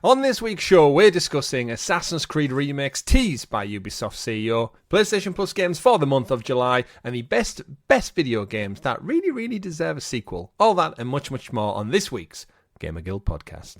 On this week's show, we're discussing Assassin's Creed Remakes teased by Ubisoft CEO, PlayStation Plus games for the month of July, and the best video games that really deserve a sequel. All that and much more on this week's GamerGuild Podcast.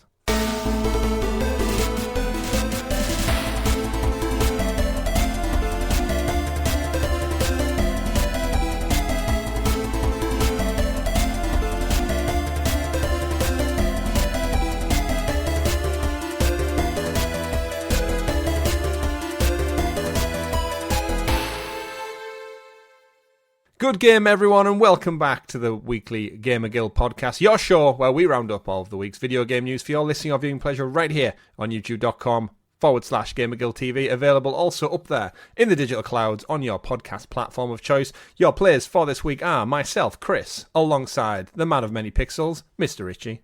Good game, everyone, and welcome back to the weekly GamerGuild Podcast, your show where we round up all of the week's video game news for your listening or viewing pleasure right here on youtube.com/GamerGuildTV, available also up there in the digital clouds on your podcast platform of choice. Your players for this week are myself, Chris, alongside the man of many pixels, Mr. Richie.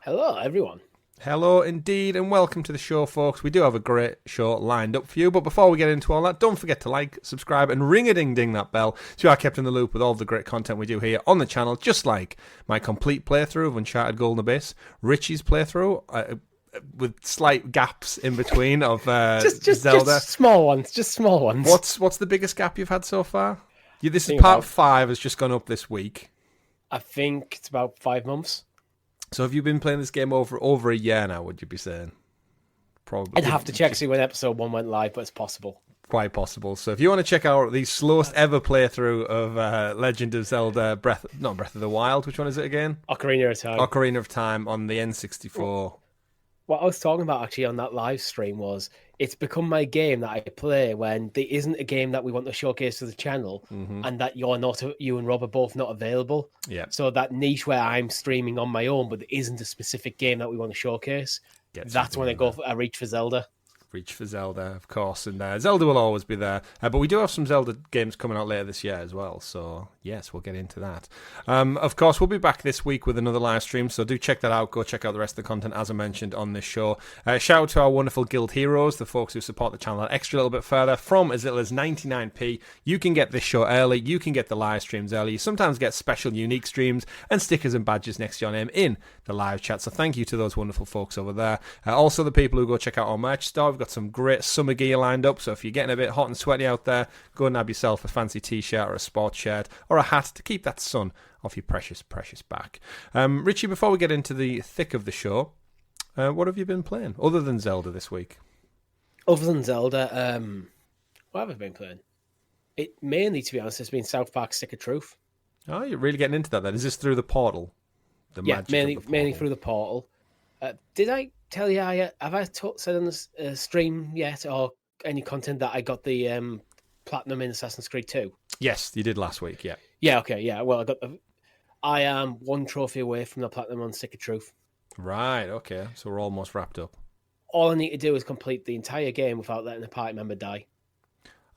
Hello, everyone. Hello indeed, and welcome to the show, folks. We do have a great show lined up for you, but before we get into all that, don't forget to like, subscribe, and ring-a-ding-ding that bell so you are kept in the loop with all the great content we do here on the channel, just like my complete playthrough of Uncharted Golden Abyss, Richie's playthrough, with slight gaps in between of just Zelda. Just small ones. What's the biggest gap you've had so far? This is part 5, has just gone up this week. I think it's about 5 months. So have you been playing this game over a year now, would you be saying? Probably. I'd have to check to see when episode 1 went live, but it's possible. Quite possible. So if you want to check out the slowest ever playthrough of Legend of Zelda Breath of the Wild, which one is it again? Ocarina of Time. Ocarina of Time on the N64. What I was talking about actually on that live stream was it's become my game that I play when there isn't a game that we want to showcase to the channel and that you and Rob are both not available. Yeah. So that niche where I'm streaming on my own, but there isn't a specific game that we want to showcase. That's when I reach for Zelda. Reach for Zelda, of course, and Zelda will always be there. But we do have some Zelda games coming out later this year as well, so yes, we'll get into that. Of course, we'll be back this week with another live stream, so do check that out. Go check out the rest of the content, as I mentioned, on this show. Shout out to our wonderful guild heroes, the folks who support the channel that extra little bit further. From as little as 99p, you can get this show early, you can get the live streams early, you sometimes get special unique streams and stickers and badges next to your name in the live chat, so thank you to those wonderful folks over there. Also, the people who go check out our merch store. We've got some great summer gear lined up, so if you're getting a bit hot and sweaty out there, go and nab yourself a fancy t-shirt or a sports shirt or a hat to keep that sun off your precious back. Richie, before we get into the thick of the show, what have you been playing other than Zelda this week? Other than Zelda, what have I been playing? It mainly, to be honest, has been South Park Stick of Truth. Oh, you're really getting into that then. Is this through the portal? Mainly through the portal. Did I tell you, have I said on the stream yet, or any content that I got the platinum in Assassin's Creed 2? Yes, you did last week, yeah. Yeah, okay, yeah. Well, I am one trophy away from the platinum on Stick of Truth. Right, okay. So we're almost wrapped up. All I need to do is complete the entire game without letting a party member die.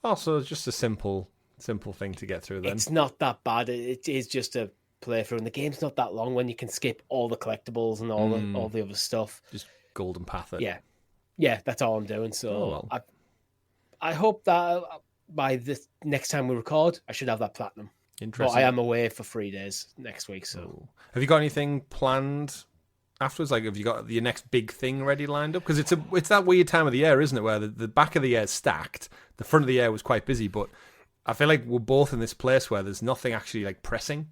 Oh, so it's just a simple thing to get through then. It's not that bad. It is just a playthrough, and the game's not that long when you can skip all the collectibles and all the other stuff. Just golden path it. Yeah, that's all I'm doing. So I hope that by the next time we record, I should have that platinum. Interesting. But I am away for 3 days next week. So have you got anything planned afterwards? Like, have you got your next big thing ready lined up? Because it's that weird time of the year, isn't it, where the back of the year is stacked, the front of the year was quite busy, but I feel like we're both in this place where there's nothing actually like pressing.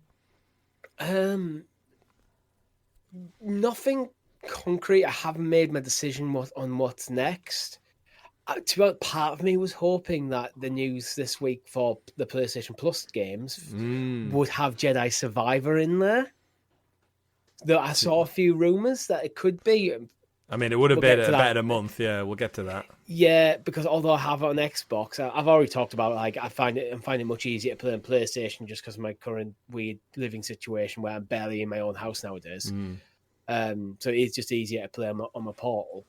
Nothing concrete. I haven't made my decision on what's next. Part of me was hoping that the news this week for the PlayStation Plus games would have Jedi Survivor in there. I saw a few rumours that it could be. I mean, it would have been about a month. Yeah, we'll get to that. Yeah, because although I have it on Xbox, I've already talked about I'm finding it much easier to play on PlayStation just because of my current weird living situation where I'm barely in my own house nowadays. So it's just easier to play on my portal.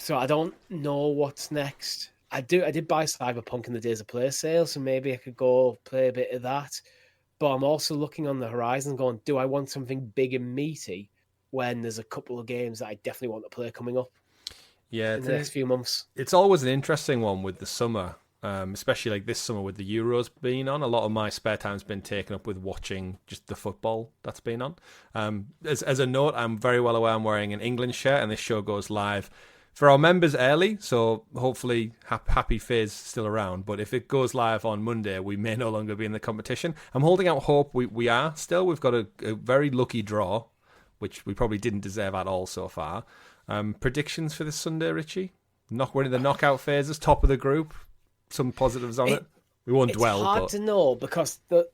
So I don't know what's next. I did buy Cyberpunk in the Days of Play sale, so maybe I could go play a bit of that. But I'm also looking on the horizon going, do I want something big and meaty when there's a couple of games that I definitely want to play coming up in the next few months? It's always an interesting one with the summer especially like this summer with the Euros being on. A lot of my spare time's been taken up with watching just the football that's been on. As a note, I'm very well aware I'm wearing an England shirt, and this show goes live for our members early, so hopefully Happy Faye's still around. But if it goes live on Monday, we may no longer be in the competition. I'm holding out hope we are still. We've got a very lucky draw, which we probably didn't deserve at all so far. Predictions for this Sunday, Richie? We're in the knockout phases, top of the group. Some positives on it. We won't dwell. It's hard to know because the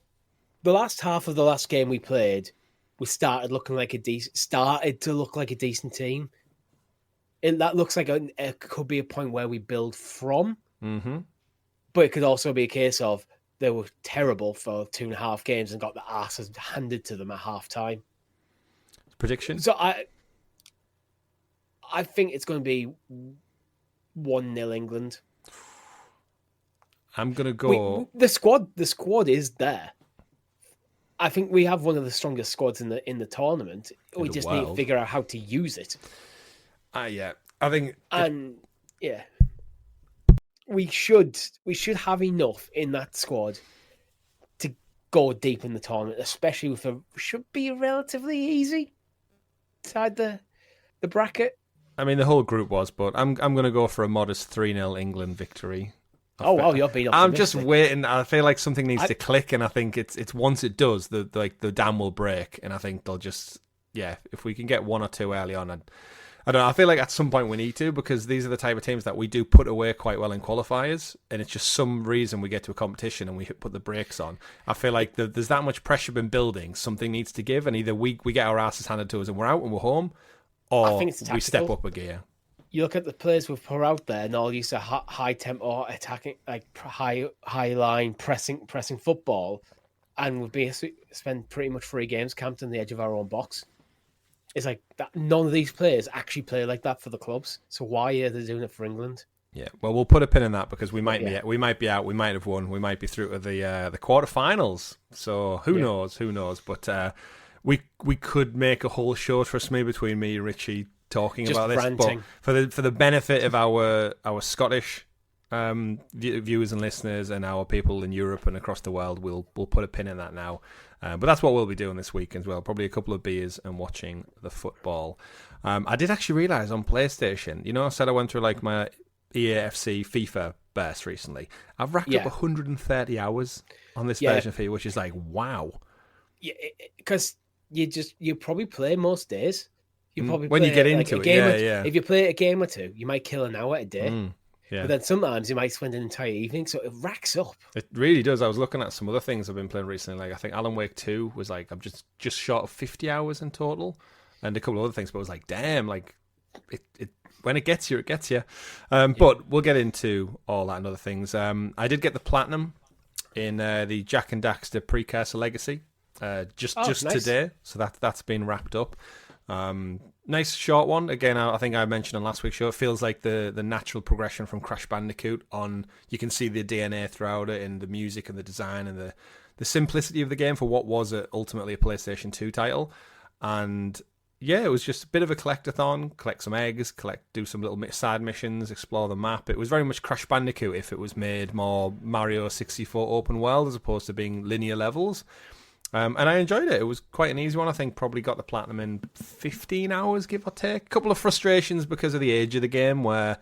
last half of the last game we played, we started to look like a decent team. And that looks like it could be a point where we build from. Mm-hmm. But it could also be a case of they were terrible for 2.5 games and got the asses handed to them at half time. Prediction? So I think it's going to be 1-0 England. I'm going to go... The squad is there. I think we have one of the strongest squads in the tournament. We just need to figure out how to use it. Yeah. I think... We should have enough in that squad to go deep in the tournament, especially with should be relatively easy side the bracket. I mean, the whole group was, but I'm going to go for a modest 3-0 England victory. Oh, wow, you're being optimistic. I'm just waiting. I feel like something needs to click, and I think it's once it does, the dam will break, and I think they'll just, if we can get 1 or 2 early on, I don't know, I feel like at some point we need to, because these are the type of teams that we do put away quite well in qualifiers, and it's just some reason we get to a competition and we put the brakes on. I feel like there's that much pressure been building, something needs to give, and either we get our asses handed to us and we're out and we're home, or we step up a gear. You look at the players we've put out there, and all used to high tempo attacking, like high line pressing football, and we've basically spent pretty much 3 games camped on the edge of our own box. It's like that. None of these players actually play like that for the clubs. So why are they doing it for England? Yeah, well, we'll put a pin in that because we might be out, we might have won, we might be through to the quarterfinals. So who knows? But we could make a whole show, trust me, between me and Richie talking just about this. Ranting. But for the benefit of our Scottish viewers and listeners and our people in Europe and across the world, we'll put a pin in that now. But that's what we'll be doing this week as well. Probably a couple of beers and watching the football. I did actually realise on PlayStation, I said I went through like my EAFC FIFA burst recently. I've racked up 130 hours on this version of FIFA, which is like, wow. Yeah, because you probably play most days. You probably when play you get into it, If you play a game or two, you might kill an hour a day. Yeah. But then sometimes you might spend an entire evening, so it racks up. It really does. I was looking at some other things I've been playing recently. Like I think Alan Wake 2 was like I'm just short of 50 hours in total, and a couple of other things. But I was like, damn, like it when it gets you, it gets you. But we'll get into all that and other things. I did get the platinum in the Jack and Daxter Precursor Legacy just nice. Today, so that's been wrapped up. Nice short one. Again, I think I mentioned on last week's show, it feels like the natural progression from Crash Bandicoot on. You can see the DNA throughout it in the music and the design and the simplicity of the game for what was ultimately a PlayStation 2 title. And yeah, it was just a bit of a collectathon, collect some eggs, do some little side missions, explore the map. It was very much Crash Bandicoot if it was made more Mario 64 open world as opposed to being linear levels. And I enjoyed it. It was quite an easy one. I think probably got the platinum in 15 hours, give or take. A couple of frustrations because of the age of the game where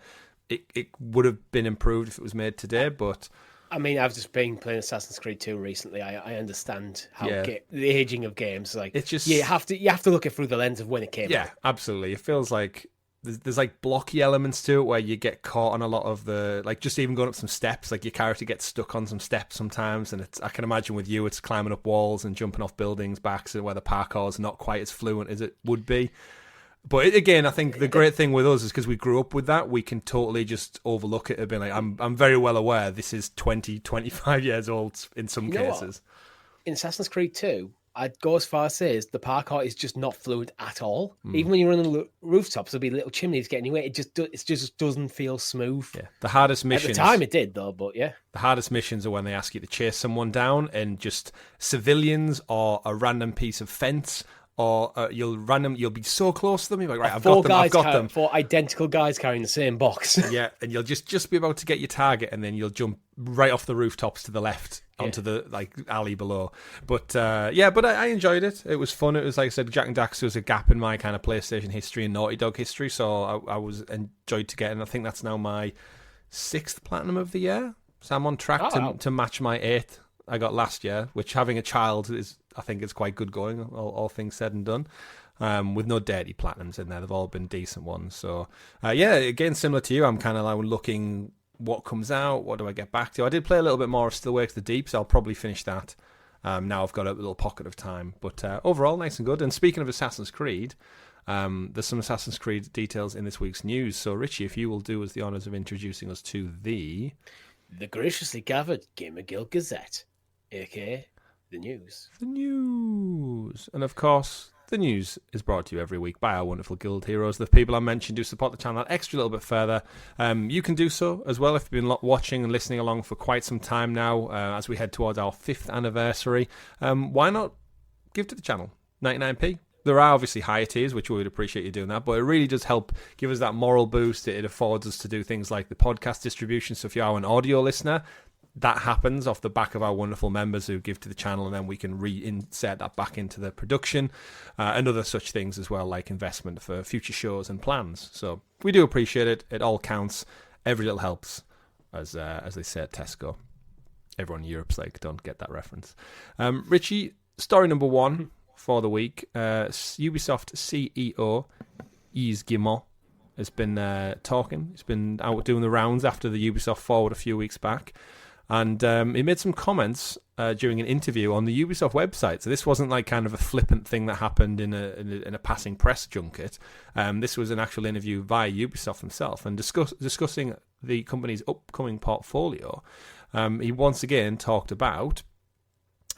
it would have been improved if it was made today. But I mean, I've just been playing Assassin's Creed 2 recently. I understand how the aging of games. Like it's just you have to look it through the lens of when it came out. Yeah, absolutely. It feels like there's like blocky elements to it where you get caught on a lot of the, like just even going up some steps, like your character gets stuck on some steps sometimes, and I can imagine with you it's climbing up walls and jumping off buildings back, so where the parkour is not quite as fluent as it would be. But again, I think the great thing with us is because we grew up with that, we can totally just overlook it and be like, I'm very well aware this is 20, 25 years old in some cases. In Assassin's Creed 2, I'd go as far as say the parkour is just not fluid at all. Even when you're on the rooftops, there'll be little chimneys getting away. It just doesn't feel smooth. Yeah, the hardest missions. At the time, it did though. But yeah, the hardest missions are when they ask you to chase someone down, and just civilians or a random piece of fence or you'll be so close to them, you're like, right, I've got them. 4 identical guys carrying the same box. Yeah, and you'll just be about to get your target, and then you'll jump right off the rooftops to the left onto the alley below. But I enjoyed it. It was fun. It was, like I said, Jak and Daxter was a gap in my kind of PlayStation history and Naughty Dog history, so I was enjoyed to get, and I think that's now my 6th platinum of the year. So I'm on track to match my 8th I got last year, which, having a child, I think it's quite good going, all things said and done. With no dirty platinums in there. They've all been decent ones. So, again, similar to you, I'm kind of like looking what comes out, what do I get back to. I did play a little bit more of Still Wakes the Deep, so I'll probably finish that. Now I've got a little pocket of time. But overall, nice and good. And speaking of Assassin's Creed, there's some Assassin's Creed details in this week's news. So, Richie, if you will do us the honours of introducing us to the graciously gathered GamerGuild Gazette, aka the news. The news. And of course, the news is brought to you every week by our wonderful guild heroes, the people I mentioned who support the channel that extra little bit further. You can do so as well if you've been watching and listening along for quite some time now, as we head towards our 5th anniversary. Why not give to the channel? 99p. There are obviously higher tiers, which we would appreciate you doing that, but it really does help give us that moral boost. It affords us to do things like the podcast distribution. So if you are an audio listener, that happens off the back of our wonderful members who give to the channel, and then we can reinsert that back into the production and other such things as well, like investment for future shows and plans. So we do appreciate it. It all counts. Every little helps, as they say at Tesco. Everyone in Europe's like, don't get that reference. Richie, story number 1 for the week. Ubisoft CEO Yves Guillemot has been talking. He's been out doing the rounds after the Ubisoft Forward a few weeks back. And he made some comments during an interview on the Ubisoft website. So this wasn't like kind of a flippant thing that happened in a passing press junket. This was an actual interview via Ubisoft himself, and discussing the company's upcoming portfolio. He once again talked about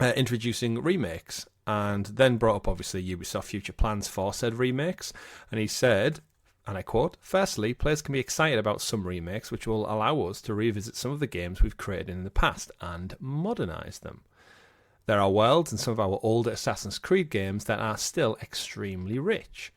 introducing remakes, and then brought up obviously Ubisoft future plans for said remakes. And he said, and I quote, "Firstly, players can be excited about some remakes, which will allow us to revisit some of the games we've created in the past and modernise them. There are worlds in some of our older Assassin's Creed games that are still extremely rich."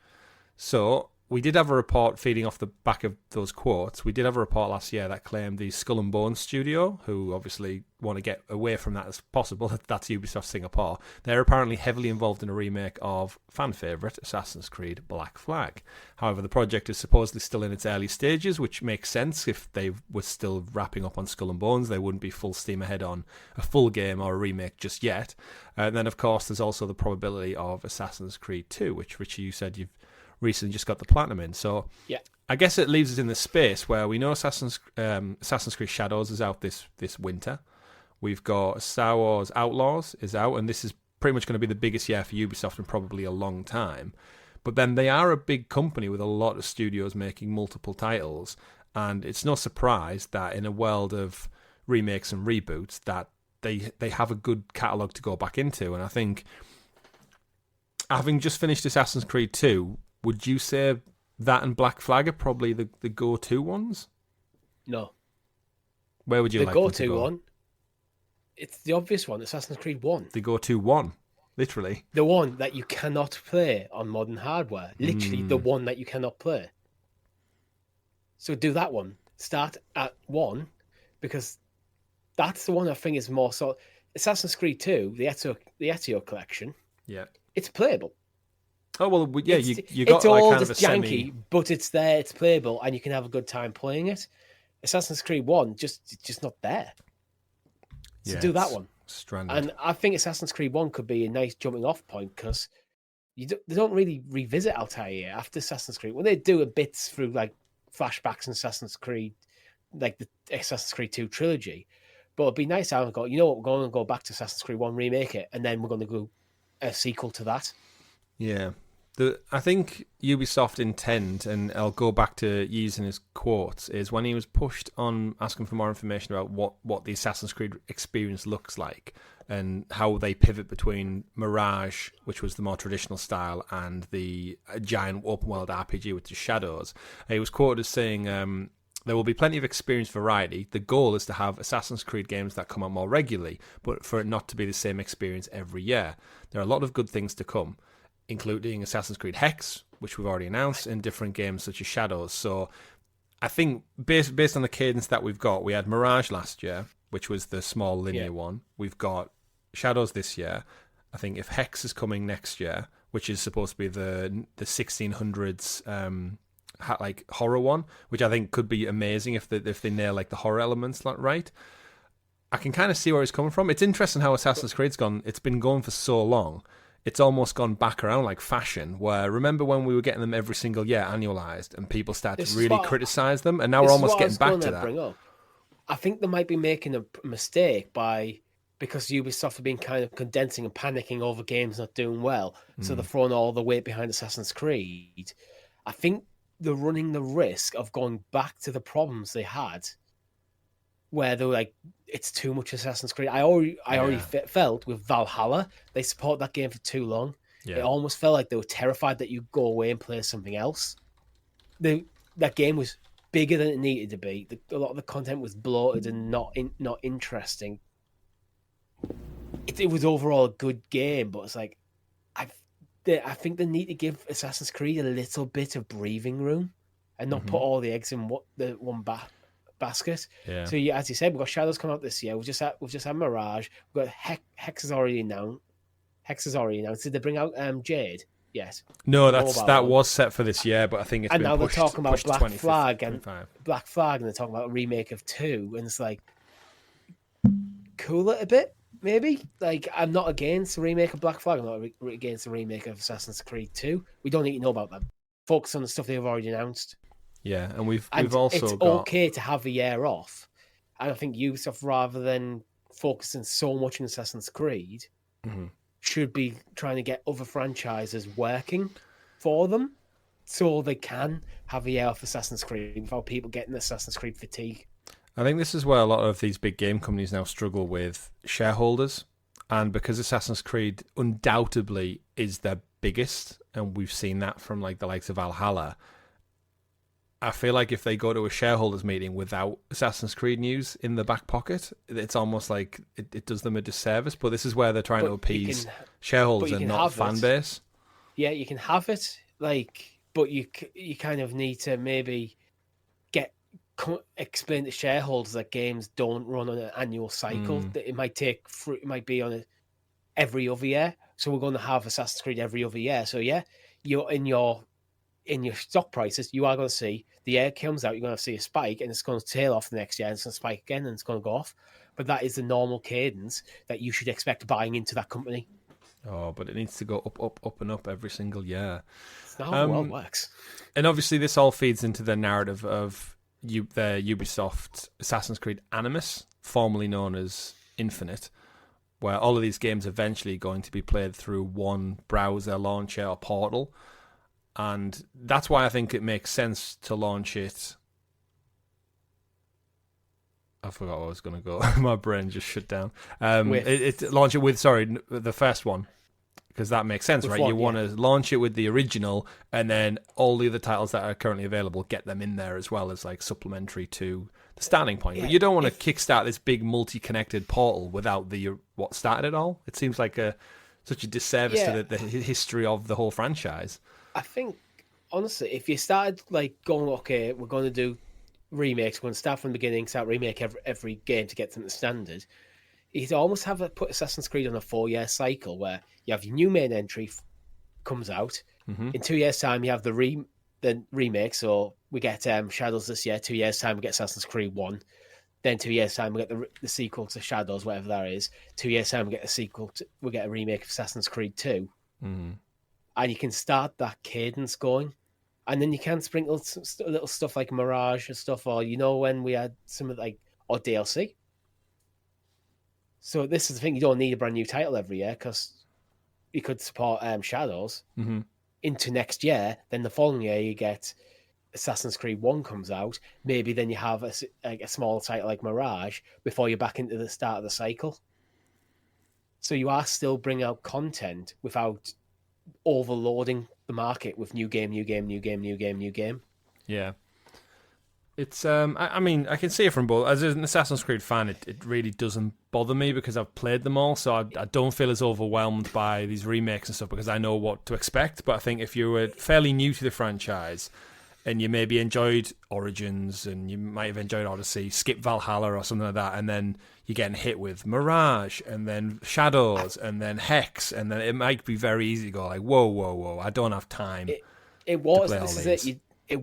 So we did have a report feeding off the back of those quotes. We did have a report last year that claimed the Skull and Bones studio, who obviously want to get away from that as possible, that's Ubisoft Singapore, they're apparently heavily involved in a remake of fan favourite Assassin's Creed Black Flag. However, the project is supposedly still in its early stages, which makes sense. If they were still wrapping up on Skull and Bones, they wouldn't be full steam ahead on a full game or a remake just yet. And then, of course, there's also the probability of Assassin's Creed 2, which, Richie, you said you've recently just got the platinum in. So yeah, I guess it leaves us in this space where we know Assassin's Creed Shadows is out this winter. We've got Star Wars Outlaws is out, and this is pretty much going to be the biggest year for Ubisoft in probably a long time. But then they are a big company with a lot of studios making multiple titles, and it's no surprise that in a world of remakes and reboots that they have a good catalogue to go back into. And I think, having just finished Assassin's Creed 2, would you say that and Black Flag are probably the go-to ones? No. Where would you like them to go? The go-to one? It's the obvious one, Assassin's Creed 1. The go-to one, literally. The one that you cannot play on modern hardware. Literally the one that you cannot play. So do that one. Start at 1, because that's the one I think is more so. Assassin's Creed 2, the Ezio collection. Yeah. It's playable. Oh, well, yeah, you got it's like all kind of a janky, but it's there, it's playable, and you can have a good time playing it. Assassin's Creed 1, it's just not there. So do that one. Stranded. And I think Assassin's Creed 1 could be a nice jumping off point, because they don't really revisit Altair after Assassin's Creed. Well, they do a bits through like flashbacks in Assassin's Creed, like the Assassin's Creed 2 trilogy. But it'd be nice to go, you know what, we're going to go back to Assassin's Creed 1, remake it, and then we're going to go a sequel to that. Yeah. I think Ubisoft intend, and I'll go back to using his quotes, is when he was pushed on asking for more information about what the Assassin's Creed experience looks like and how they pivot between Mirage, which was the more traditional style, and the giant open world RPG with the Shadows. He was quoted as saying, "There will be plenty of experience variety. The goal is to have Assassin's Creed games that come out more regularly, but for it not to be the same experience every year. There are a lot of good things to come. including Assassin's Creed Hex, which we've already announced, and different games such as Shadows. So I think based on the cadence that we've got, we had Mirage last year, which was the small linear one. We've got Shadows this year. I think if Hex is coming next year, which is supposed to be the 1600s like horror one, which I think could be amazing if they nail like the horror elements right. I can kind of see where it's coming from. It's interesting how Assassin's Creed's gone. It's been going for so long. It's almost gone back around like fashion, where remember when we were getting them every single year annualized and people started to really criticize them, and now we're almost getting back to that. I think they might be making a mistake because Ubisoft have been kind of condensing and panicking over games not doing well, so they're throwing all the weight behind Assassin's Creed. I think they're running the risk of going back to the problems they had, where they're like, it's too much Assassin's Creed. I already felt with Valhalla, they supported that game for too long. Yeah. It almost felt like they were terrified that you'd go away and play something else. That game was bigger than it needed to be. A lot of the content was bloated and not interesting. It was overall a good game, but it's like, I think they need to give Assassin's Creed a little bit of breathing room and not put all the eggs in one basket. Yeah. So as you said, we've got Shadows coming out this year. We've just had Mirage. We've got Hex is already announced. Did they bring out Jade? Yes. No, that was set for this year, but I think it's been pushed. And now they're talking about Black Flag and they're talking about a remake of 2, and it's like, cool it a bit, maybe. Like, I'm not against a remake of Black Flag. I'm not against a remake of Assassin's Creed 2. We don't need to know about them. Focus on the stuff they've already announced. Yeah, and we've also it's okay to have a year off. And I think Ubisoft, rather than focusing so much on Assassin's Creed, should be trying to get other franchises working for them so they can have a year off Assassin's Creed without people getting Assassin's Creed fatigue. I think this is where a lot of these big game companies now struggle with shareholders. And because Assassin's Creed undoubtedly is their biggest, and we've seen that from like the likes of Valhalla, I feel like if they go to a shareholders meeting without Assassin's Creed news in the back pocket, it's almost like it does them a disservice. But this is where they're trying to appease shareholders and not fan base. Yeah, you can have it, but you kind of need to maybe explain to shareholders that games don't run on an annual cycle. That it might be on every other year. So we're going to have Assassin's Creed every other year. So yeah, you're in your stock prices, you are going to see the year comes out, you're going to see a spike, and it's going to tail off the next year, and it's going to spike again, and it's going to go off. But that is the normal cadence that you should expect buying into that company. Oh, but it needs to go up, and up every single year. That's not how the world works. And obviously this all feeds into the narrative of the Ubisoft Assassin's Creed Animus, formerly known as Infinite, where all of these games eventually going to be played through one browser, launcher, or portal. And that's why I think it makes sense to launch it. I forgot where I was going to go. My brain just shut down. Launch it with, the first one. Because that makes sense, right? You want to launch it with the original, and then all the other titles that are currently available, get them in there as well as like supplementary to the starting point. Yeah, but you don't want to kickstart this big multi-connected portal without what started it all. It seems like such a disservice to the history of the whole franchise. I think, honestly, if you started going, okay, we're going to do remakes, we're going to start from the beginning, start remake every game to get them to standard, you'd almost have to put Assassin's Creed on a 4-year cycle where you have your new main entry comes out. In 2 years' time, you have the remake. So we get Shadows this year. 2 years' time, we get Assassin's Creed 1. Then 2 years' time, we get the sequel to Shadows, whatever that is. 2 years' time, we get a remake of Assassin's Creed 2. And you can start that cadence going. And then you can sprinkle little stuff like Mirage and stuff, or, when we had some of or DLC. So this is the thing, you don't need a brand new title every year because you could support Shadows into next year. Then the following year you get Assassin's Creed 1 comes out. Maybe then you have a small title like Mirage before you're back into the start of the cycle. So you are still bringing out content without overloading the market with new game. Yeah. It's I mean, I can see it from both. As an Assassin's Creed fan, it really doesn't bother me because I've played them all, so I don't feel as overwhelmed by these remakes and stuff because I know what to expect. But I think if you were fairly new to the franchise and you maybe enjoyed Origins and you might have enjoyed Odyssey, skip Valhalla or something like that, and then you're getting hit with Mirage and then Shadows and then Hex, and then it might be very easy to go like, whoa, I don't have time. It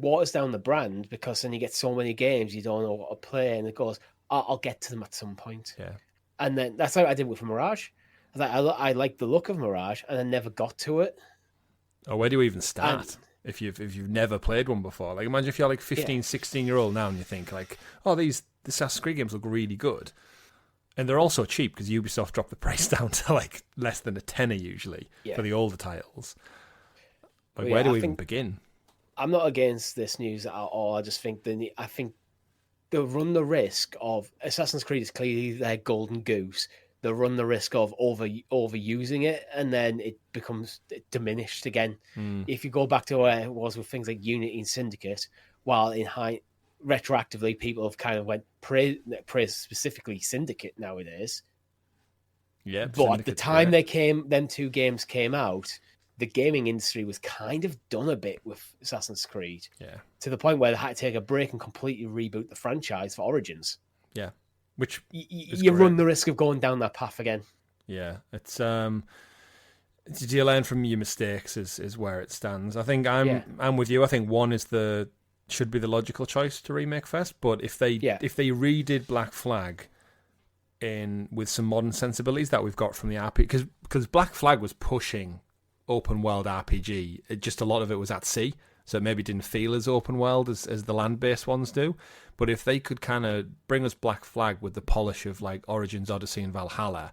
waters down the brand because then you get so many games you don't know what to play, and it goes, I'll get to them at some point. Yeah. And then that's how I did with Mirage. I like the look of Mirage, and I never got to it. Oh, where do you even start if you've never played one before? Like, imagine if you're like 15, 16-year-old now and you think like, oh, the Assassin's Creed games look really good. And they're also cheap because Ubisoft dropped the price down to like less than a tenner usually for the older titles. Like, where do we even begin? I'm not against this news at all. I just think they'll run the risk of Assassin's Creed is clearly their golden goose. They'll run the risk of overusing it, and then it becomes diminished again. If you go back to where it was with things like Unity and Syndicate, while retroactively people have kind of went praise specifically Syndicate nowadays. Yeah, but at the time them two games came out, the gaming industry was kind of done a bit with Assassin's Creed. Yeah. To the point where they had to take a break and completely reboot the franchise for Origins. Yeah. Which you run the risk of going down that path again. Yeah. It's do you learn from your mistakes is where it stands. I think I'm with you. I think one should be the logical choice to remake first, but if they redid Black Flag with some modern sensibilities that we've got from the RPG, because Black Flag was pushing open world RPG. Just a lot of it was at sea, so it maybe didn't feel as open world as the land-based ones do. But if they could kind of bring us Black Flag with the polish of like Origins, Odyssey, and Valhalla,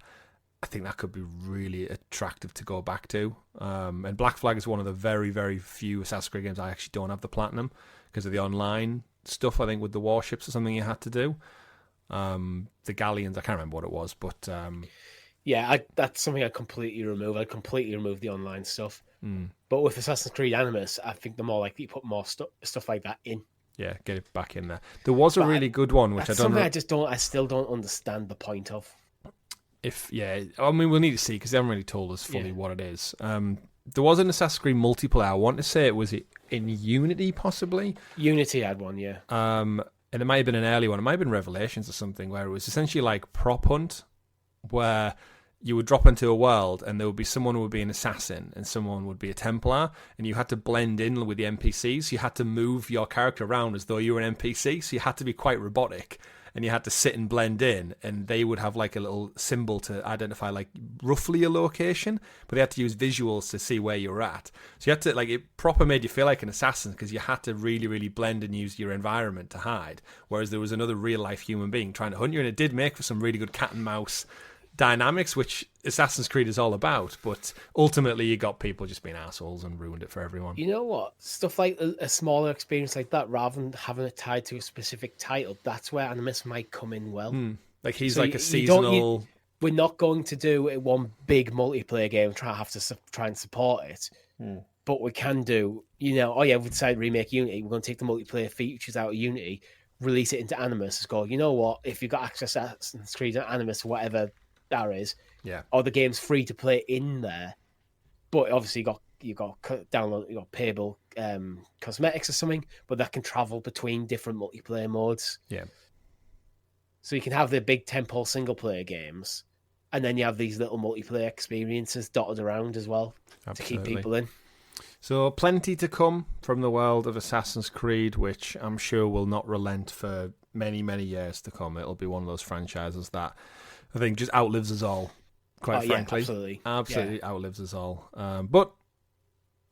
I think that could be really attractive to go back to. And Black Flag is one of the very, very few Assassin's Creed games I actually don't have the platinum because of the online stuff. I think with the warships or something you had to do. The galleons, I can't remember what it was, but that's something I completely remove. I completely remove the online stuff. But with Assassin's Creed Animus, I think they're more likely to put more stuff like that in. Yeah, get it back in there. There was a really good one, which I don't know. I still don't understand the point of. I mean, we'll need to see because they haven't really told us fully what it is. There was an Assassin's Creed multiplayer. I want to say it was in Unity, possibly. Unity had one, yeah. And it might have been an early one. It might have been Revelations or something, where it was essentially like prop hunt, where you would drop into a world and there would be someone who would be an assassin and someone would be a Templar, and you had to blend in with the NPCs. You had to move your character around as though you were an NPC, so you had to be quite robotic, and you had to sit and blend in, and they would have like a little symbol to identify like roughly a location, but they had to use visuals to see where you were at. So you had to, like, it proper made you feel like an assassin because you had to really, really blend and use your environment to hide, whereas there was another real life human being trying to hunt you, and it did make for some really good cat and mouse dynamics, which Assassin's Creed is all about, but ultimately you got people just being assholes and ruined it for everyone. You know what? Stuff like a smaller experience like that, rather than having it tied to a specific title, that's where Animus might come in well. Like he's like a seasonal... We're not going to do one big multiplayer game and try and support it, but we can do, we've decided to remake Unity, we're going to take the multiplayer features out of Unity, release it into Animus, and go, you know what, if you've got access to Assassin's Creed and Animus, whatever that is, or the game's free to play in there, but obviously you got download, you got payable cosmetics or something, but that can travel between different multiplayer modes. So you can have the big tentpole single player games, and then you have these little multiplayer experiences dotted around as well. Absolutely. To keep people in. So plenty to come from the world of Assassin's Creed, which I'm sure will not relent for many, many years to come. It'll be one of those franchises that I think just outlives us all, quite frankly. Absolutely outlives us all. But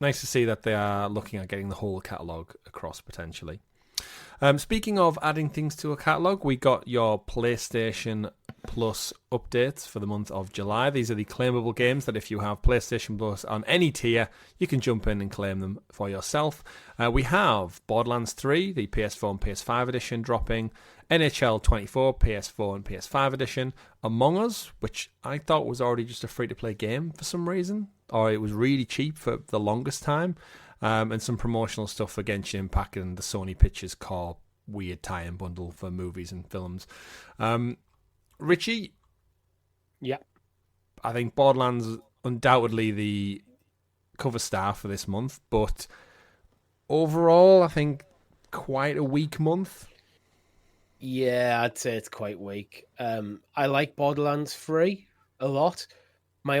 nice to see that they are looking at getting the whole catalogue across potentially. Speaking of adding things to a catalogue, we got your PlayStation Plus updates for the month of July. These are the claimable games that if you have PlayStation Plus on any tier, you can jump in and claim them for yourself. We have Borderlands 3, the PS4 and PS5 edition dropping, NHL 24, PS4 and PS5 edition, Among Us, which I thought was already just a free-to-play game for some reason, or it was really cheap for the longest time, and some promotional stuff for Genshin Impact and the Sony Pictures Core weird tie-in bundle for movies and films. Richie? Yeah. I think Borderlands undoubtedly the cover star for this month, but overall, I think quite a weak month. Yeah, I'd say it's quite weak. I like Borderlands 3 a lot. My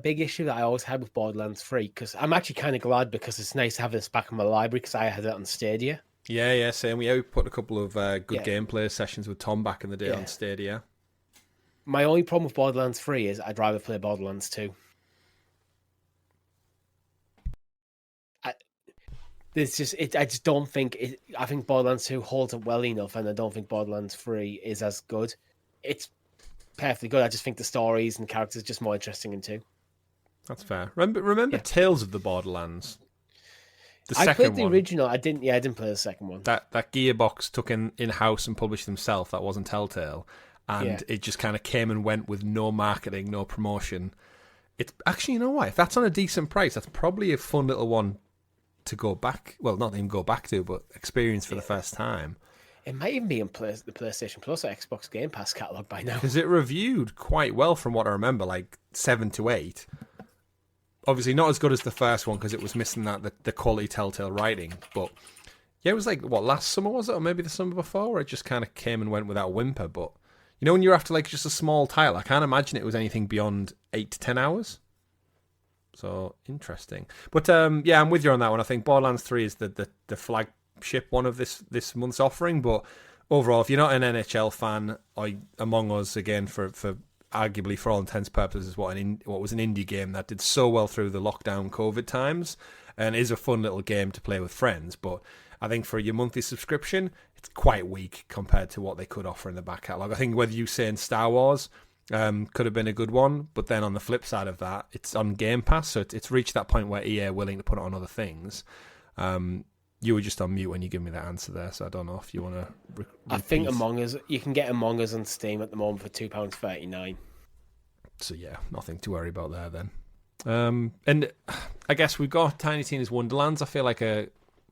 big issue that I always had with Borderlands 3, because I'm actually kind of glad because it's nice to have this back in my library because I had it on Stadia. Yeah, same. We put a couple of good gameplay sessions with Tom back in the day on Stadia. My only problem with Borderlands 3 is I'd rather play Borderlands 2. I just don't think it. I think Borderlands 2 holds up well enough, and I don't think Borderlands 3 is as good. It's perfectly good. I just think the stories and characters are just more interesting in 2. That's fair. Remember Tales of the Borderlands? I played the original. I didn't play the second one. That Gearbox took in-house and published themselves. That wasn't Telltale. And it just kind of came and went with no marketing, no promotion. It's actually, you know what? If that's on a decent price, that's probably a fun little one to go back. Well, not even go back to, but experience for the first time. It might even be in the PlayStation Plus or Xbox Game Pass catalog by now. Because it reviewed quite well from what I remember, like 7 to 8. Obviously not as good as the first one because it was missing the quality Telltale writing. But yeah, it was like, what, last summer was it? Or maybe the summer before? Where it just kind of came and went without a whimper. But you know, when you're after like just a small title, I can't imagine it was anything beyond 8 to 10 hours. So interesting. But yeah, I'm with you on that one. I think Borderlands 3 is the flagship one of this month's offering. But overall, if you're not an NHL fan, Among Us, again, for arguably for all intents and purposes, what was an indie game that did so well through the lockdown COVID times, and is a fun little game to play with friends. But I think for your monthly subscription, it's quite weak compared to what they could offer in the back catalogue. I think whether you say in Star Wars could have been a good one, but then on the flip side of that, it's on Game Pass, so it's reached that point where EA are willing to put it on other things. You were just on mute when you give me that answer there, so I don't know if you want to. I think Among Us, you can get Among Us on Steam at the moment for £2.39. So yeah, nothing to worry about there then. And I guess we've got Tiny Tina's Wonderlands. I feel like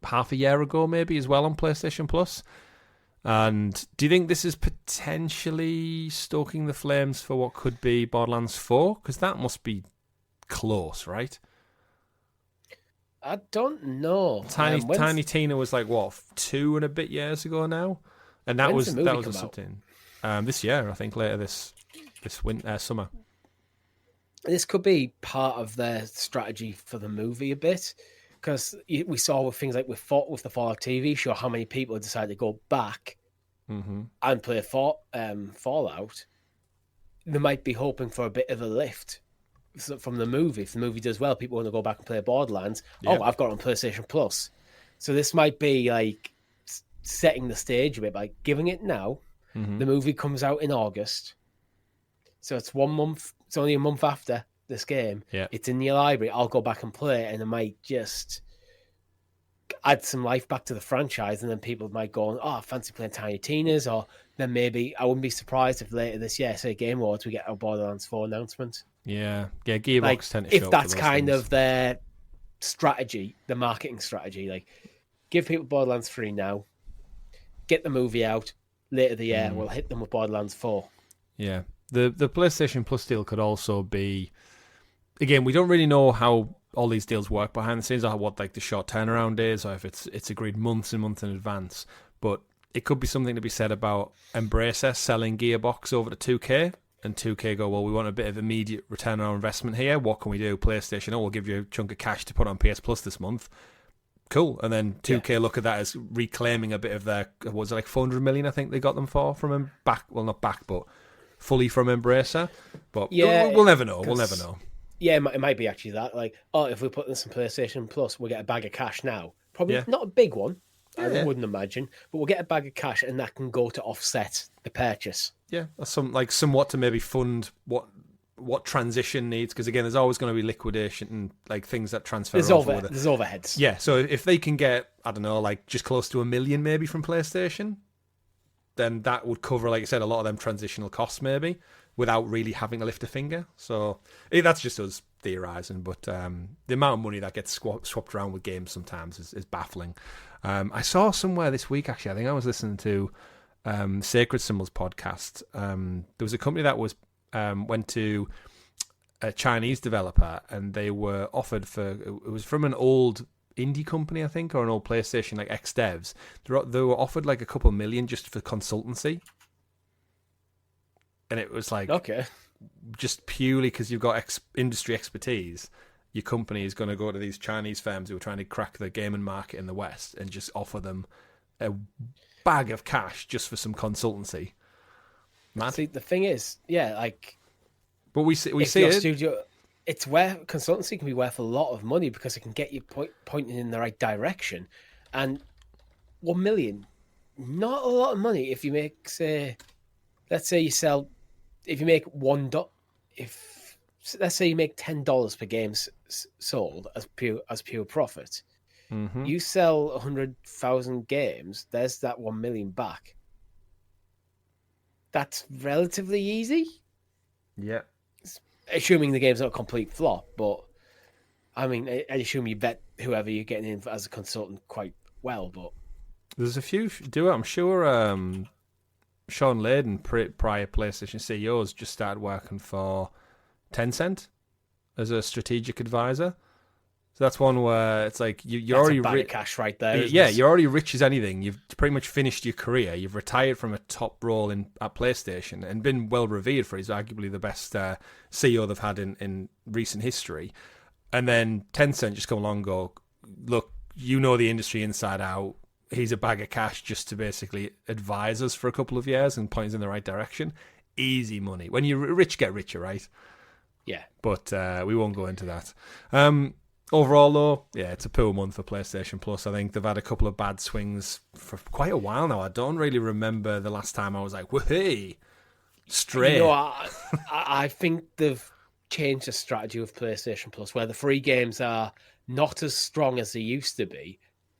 half a year ago maybe as well on PlayStation Plus. And do you think this is potentially stoking the flames for what could be Borderlands 4? Because that must be close, right? I don't know. Tiny Tina was like, what, 2 and a bit years ago now? And that was something. This year, I think, later this summer. This could be part of their strategy for the movie a bit. Because we saw with things like with the Fallout TV show, how many people decided to go back and play Fallout. They might be hoping for a bit of a lift from the movie. If the movie does well, people want to go back and play Borderlands. Yeah. Oh, I've got it on PlayStation Plus. So this might be like setting the stage a bit by giving it now. The movie comes out in August. So it's 1 month. It's only a month after this game. Yeah. It's in your library. I'll go back and play it, and it might just add some life back to the franchise, and then people might go, I fancy playing Tiny Tina's, or then maybe I wouldn't be surprised if later this year, say Game Awards, we get a Borderlands 4 announcement. Yeah, Gearbox tend to show if that's up for those kind things. of their strategy, the marketing strategy, like give people Borderlands 3 now, get the movie out later the year, we'll hit them with Borderlands 4. Yeah, the PlayStation Plus deal could also be, again, we don't really know how all these deals work behind the scenes, or what like the short turnaround is, or if it's agreed months and months in advance. But it could be something to be said about Embracer selling Gearbox over to 2K, and 2K go, well, we want a bit of immediate return on our investment here. What can we do? PlayStation, we'll give you a chunk of cash to put on PS Plus this month. Cool. And then 2K look at that as reclaiming a bit of their, was it like 400 million I think they got them for from them back, well not back, but fully from Embracer. But we'll never know. We'll never know. Yeah, it might be actually that. Like, if we put this in PlayStation Plus, we'll get a bag of cash now. Probably not a big one, I wouldn't imagine, but we'll get a bag of cash, and that can go to offset the purchase. Yeah, somewhat to maybe fund what transition needs, because again, there's always going to be liquidation and like things that transfer over. There's overheads. Yeah, so if they can get, I don't know, like just close to $1 million maybe from PlayStation, then that would cover, like I said, a lot of them transitional costs maybe, without really having to lift a finger. So that's just us theorising, but the amount of money that gets swapped around with games sometimes is baffling. I saw somewhere this week, actually, I think I was listening to Sacred Symbols podcast. There was a company that was went to a Chinese developer, and they were offered it was from an old indie company, I think, or an old PlayStation, like ex-devs. They were offered like a couple million just for consultancy. And it was like, okay, just purely because you've got industry expertise, your company is going to go to these Chinese firms who are trying to crack the gaming market in the West and just offer them a bag of cash just for some consultancy. Mad. See, the thing is, but we see it. Studio, it's where consultancy can be worth a lot of money because it can get you pointing in the right direction. And 1 million, not a lot of money if you make, say, let's say you sell, if you make let's say you make $10 per game sold as pure profit. Mm-hmm. You sell 100,000 games, there's that 1 million back. That's relatively easy. Yeah. Assuming the game's not a complete flop, but I mean, I assume you vet whoever you're getting in as a consultant quite well. But there's a few I'm sure Sean Layden, prior PlayStation CEOs, just started working for Tencent as a strategic advisor. So that's one where it's like you're already a bag of cash right there. Yeah, you're already rich as anything. You've pretty much finished your career. You've retired from a top role at PlayStation and been well revered for. He's arguably the best CEO they've had in recent history. And then Tencent just come along and go, look, you know the industry inside out. He's a bag of cash just to basically advise us for a couple of years and point us in the right direction. Easy money. When you're rich, get richer, right? Yeah. But we won't go into that. Overall, though, yeah, it's a poor month for PlayStation Plus. I think they've had a couple of bad swings for quite a while now. I don't really remember the last time I was like, "Hey, straight." You know, I think they've changed the strategy of PlayStation Plus, where the free games are not as strong as they used to be,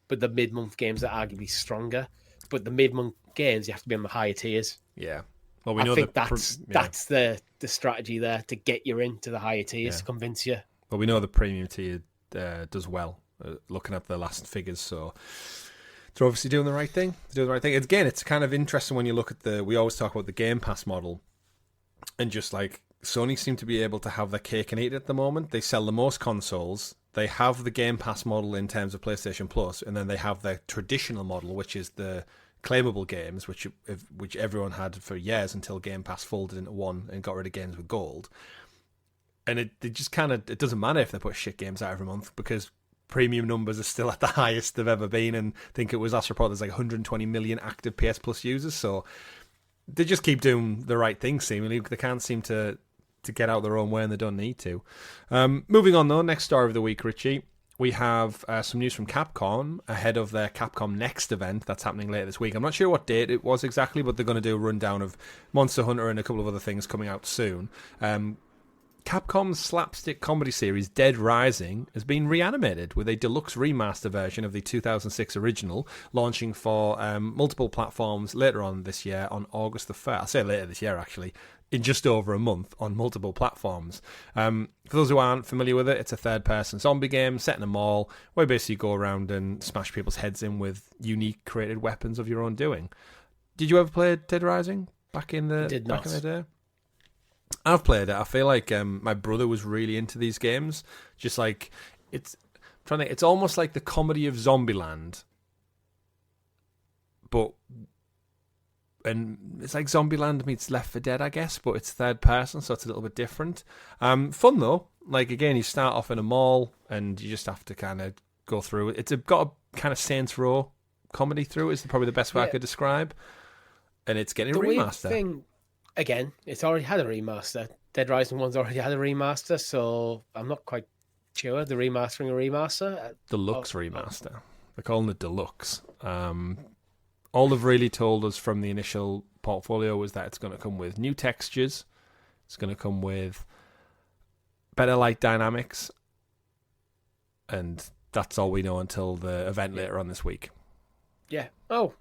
but the mid-month games are arguably stronger. But the mid-month games, you have to be on the higher tiers. Yeah. Well, we know I think that's the strategy there to get you into the higher tiers to convince you. Well, we know the premium tier does well, looking at the last figures, so they're obviously doing the right thing. Again, it's kind of interesting when you look at we always talk about the Game Pass model, and just like Sony seem to be able to have their cake and eat it at the moment. They sell the most consoles, they have the Game Pass model in terms of PlayStation Plus, and then they have their traditional model, which is the claimable games, which everyone had for years until Game Pass folded into one and got rid of games with gold. And it just kind of, it doesn't matter if they put shit games out every month because premium numbers are still at the highest they've ever been. And I think it was last report, there's like 120 million active PS Plus users. So they just keep doing the right thing, seemingly. They can't seem to get out their own way, and they don't need to. Moving on, though, next story of the week, Richie. We have some news from Capcom ahead of their Capcom Next event that's happening later this week. I'm not sure what date it was exactly, but they're going to do a rundown of Monster Hunter and a couple of other things coming out soon. Capcom's slapstick comedy series Dead Rising has been reanimated with a deluxe remaster version of the 2006 original, launching for multiple platforms later on this year on August the 1st. I say later this year, actually, in just over a month on multiple platforms. For those who aren't familiar with it, it's a third-person zombie game set in a mall where you basically go around and smash people's heads in with unique created weapons of your own doing. Did you ever play Dead Rising back in the day? I've played it. I feel like my brother was really into these games. Just like it's almost like the comedy of Zombieland, and it's like Zombieland meets Left 4 Dead, I guess, but it's third person, so it's a little bit different. Fun though. Like again, you start off in a mall and you just have to kind of go through it. It's got a kind of Saints Row comedy through it. Is probably the best way I could describe. And it's getting a remaster. Again, it's already had a remaster. Dead Rising 1's already had a remaster, so I'm not quite sure. The remastering a remaster? Deluxe remaster. They're calling it Deluxe. All they've really told us from the initial portfolio was that it's going to come with new textures. It's going to come with better light dynamics. And that's all we know until the event later on this week. Yeah. Oh,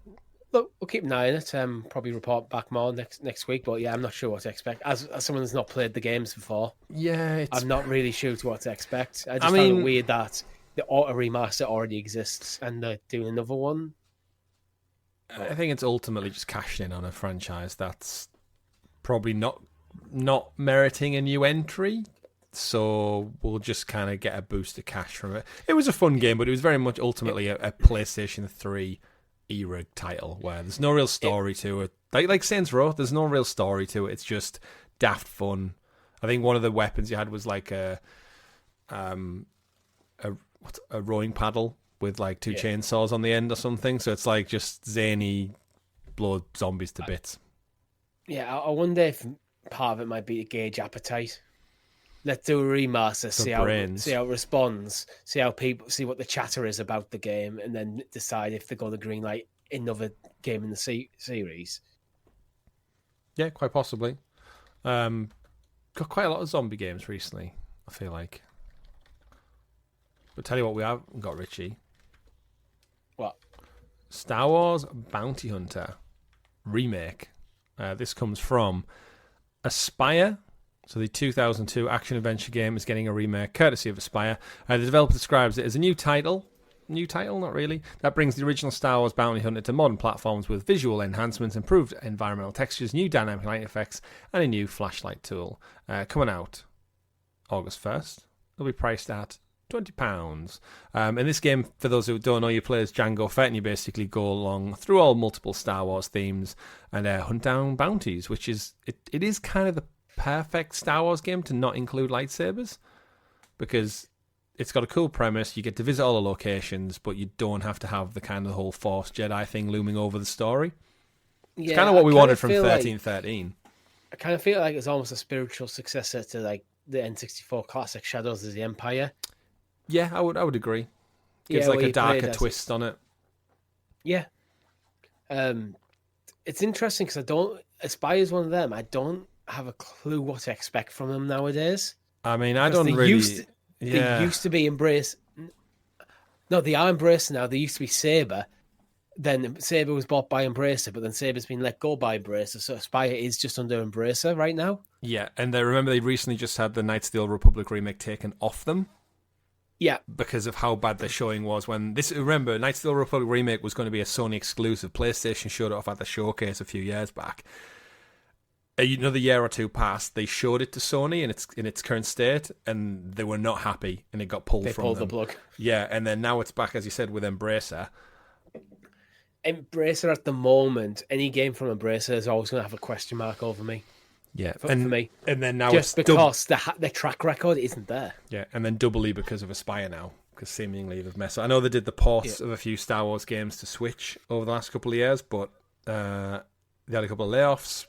look, we'll keep an eye on it. Probably report back more next week. But yeah, I'm not sure what to expect. As someone that's not played the games before, yeah, I'm not really sure to what to expect. I find it weird that the auto remaster already exists and they're doing another one. I think it's ultimately just cashing in on a franchise that's probably not meriting a new entry. So we'll just kind of get a boost of cash from it. It was a fun game, but it was very much ultimately a PlayStation 3 era title where there's no real story to it. Like Saints Row, there's no real story to it. It's just daft fun. I think one of the weapons you had was like a rowing paddle with like two chainsaws on the end or something. So it's like just zany blow zombies to bits. Yeah, I wonder if part of it might be to gauge appetite. Let's do a remaster, see how it responds, see what the chatter is about the game, and then decide if they're going to greenlight another game in the series. Yeah, quite possibly. Got quite a lot of zombie games recently, I feel like. But tell you what we haven't got, Richie. What? Star Wars Bounty Hunter Remake. This comes from Aspyr. So the 2002 action-adventure game is getting a remake, courtesy of Aspyr. The developer describes it as a new title. New title, not really. That brings the original Star Wars Bounty Hunter to modern platforms with visual enhancements, improved environmental textures, new dynamic light effects, and a new flashlight tool. Coming out August 1st. It'll be priced at £20. In this game, for those who don't know, you play as Jango Fett, and you basically go along through all multiple Star Wars themes and hunt down bounties, which is it is kind of the perfect Star Wars game to not include lightsabers, because it's got a cool premise. You get to visit all the locations, but you don't have to have the kind of whole Force Jedi thing looming over the story. It's kind of what we wanted from 1313. I kind of feel like it's almost a spiritual successor to like the N64 classic Shadows of the Empire. Yeah, I would agree. Gives like a darker twist on it. Yeah. It's interesting because Aspyr is one of them. I don't have a clue what to expect from them nowadays. I mean, I don't really... They used to be Embrace. No, they are Embracer now. They used to be Saber. Then Saber was bought by Embracer, but then Saber's been let go by Embracer. So Aspyr is just under Embracer right now. Yeah, and remember they recently just had the Knights of the Old Republic remake taken off them. Yeah, because of how bad the showing was. Remember, Knights of the Old Republic remake was going to be a Sony exclusive. PlayStation showed it off at the showcase a few years back. Another year or two passed, they showed it to Sony in its current state, and they were not happy, and it got pulled from them. They pulled the plug. Yeah, and then now it's back, as you said, with Embracer. Embracer at the moment, any game from Embracer is always going to have a question mark over me. Yeah, for me. And then now just because the track record isn't there. Yeah, and then doubly because of Aspyr now, because seemingly they've messed up. I know they did the ports of a few Star Wars games to Switch over the last couple of years, but they had a couple of layoffs.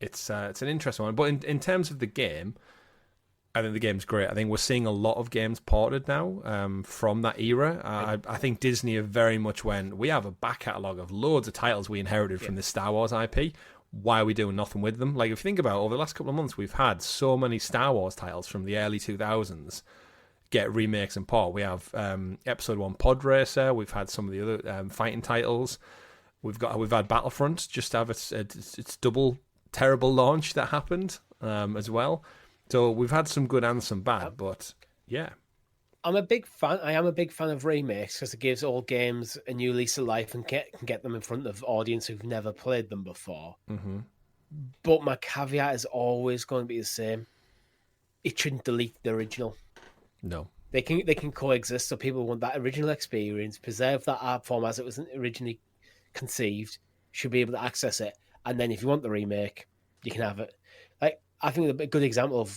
It's an interesting one. But in terms of the game, I think the game's great. I think we're seeing a lot of games ported now from that era. I think Disney have very much we have a back catalogue of loads of titles we inherited from the Star Wars IP. Why are we doing nothing with them? Like, if you think about it, over the last couple of months, we've had so many Star Wars titles from the early 2000s get remakes and port. We have Episode 1 Pod Racer. We've had some of the other fighting titles. We've had Battlefront just have its double terrible launch that happened as well. So we've had some good and some bad, but yeah. I am a big fan of remakes because it gives old games a new lease of life and can get them in front of audience who've never played them before. Mm-hmm. But my caveat is always going to be the same. It shouldn't delete the original. No. They can coexist, so people want that original experience, preserve that art form as it was originally conceived, should be able to access it. And then if you want the remake, you can have it. Like, I think a good example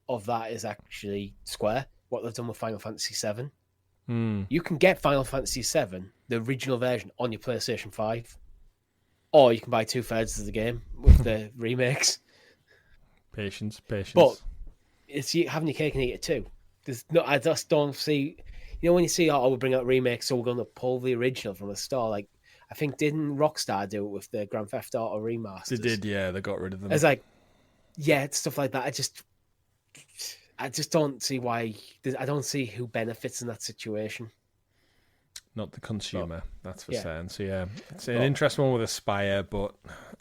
of that is actually Square, what they've done with Final Fantasy VII. You can get Final Fantasy VII, the original version, on your PlayStation 5. Or you can buy 2/3 of the game with the remakes. Patience. But it's having your cake and eat it too. I just don't see... when you see, we'll bring out remakes, so we're going to pull the original from the store. Like, I think, didn't Rockstar do it with the Grand Theft Auto remasters? They did, yeah. They got rid of them. It's like, it's stuff like that. I just don't see why. I don't see who benefits in that situation. Not the consumer, that's for certain. So yeah, it's an interesting one with Aspyr, but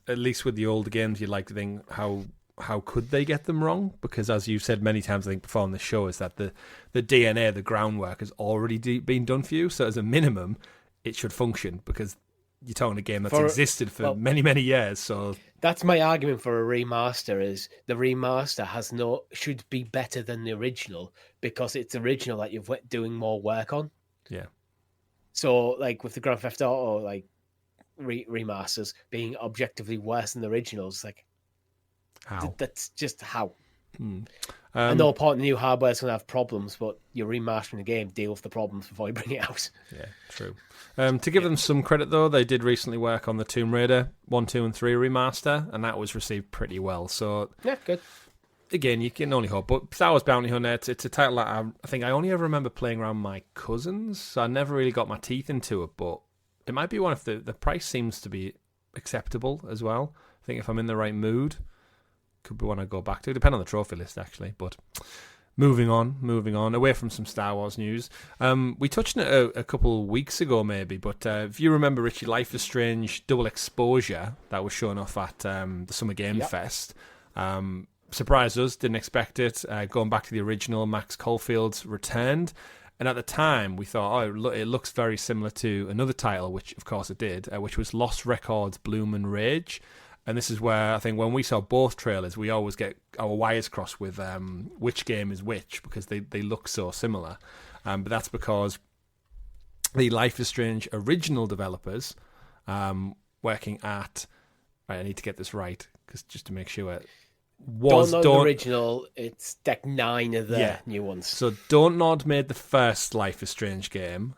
at least with the older games, you'd like to think how how could they get them wrong? Because as you've said many times, I think before on the show, is that the DNA, the groundwork has already been done for you. So as a minimum, it should function because you're talking a game that's existed for many, many years. So that's my argument for a remaster: is the remaster should be better than the original because it's original that you're doing more work on. Yeah. So like with the Grand Theft Auto like remasters being objectively worse than the originals, like how? That's just how. I know part of the new hardware is going to have problems, but you're remastering the game, deal with the problems before you bring it out. Yeah, true. To give them some credit, though, they did recently work on the Tomb Raider 1, 2, and 3 remaster, and that was received pretty well. So yeah, good. Again, you can only hope. But Star Wars Bounty Hunter, it's a title that I think I only ever remember playing around my cousins, so I never really got my teeth into it, but it might be one if the price seems to be acceptable as well. I think if I'm in the right mood, could be one I go back to. Depend on the trophy list, actually. But moving on, away from some Star Wars news. We touched on it a couple of weeks ago, maybe, but if you remember, Richie, Life is Strange Double Exposure that was shown off at the Summer Game Fest. Surprised us, didn't expect it. Going back to the original, Max Caulfield's returned. And at the time, we thought, it looks very similar to another title, which of course it did, which was Lost Records Bloom and Rage. And this is where I think when we saw both trailers, we always get our wires crossed with which game is which because they look so similar. But that's because the Life is Strange original developers working at... Right, I need to get this right because just to make sure... The original, it's Deck 9 of the new ones. So Don't Nod made the first Life is Strange game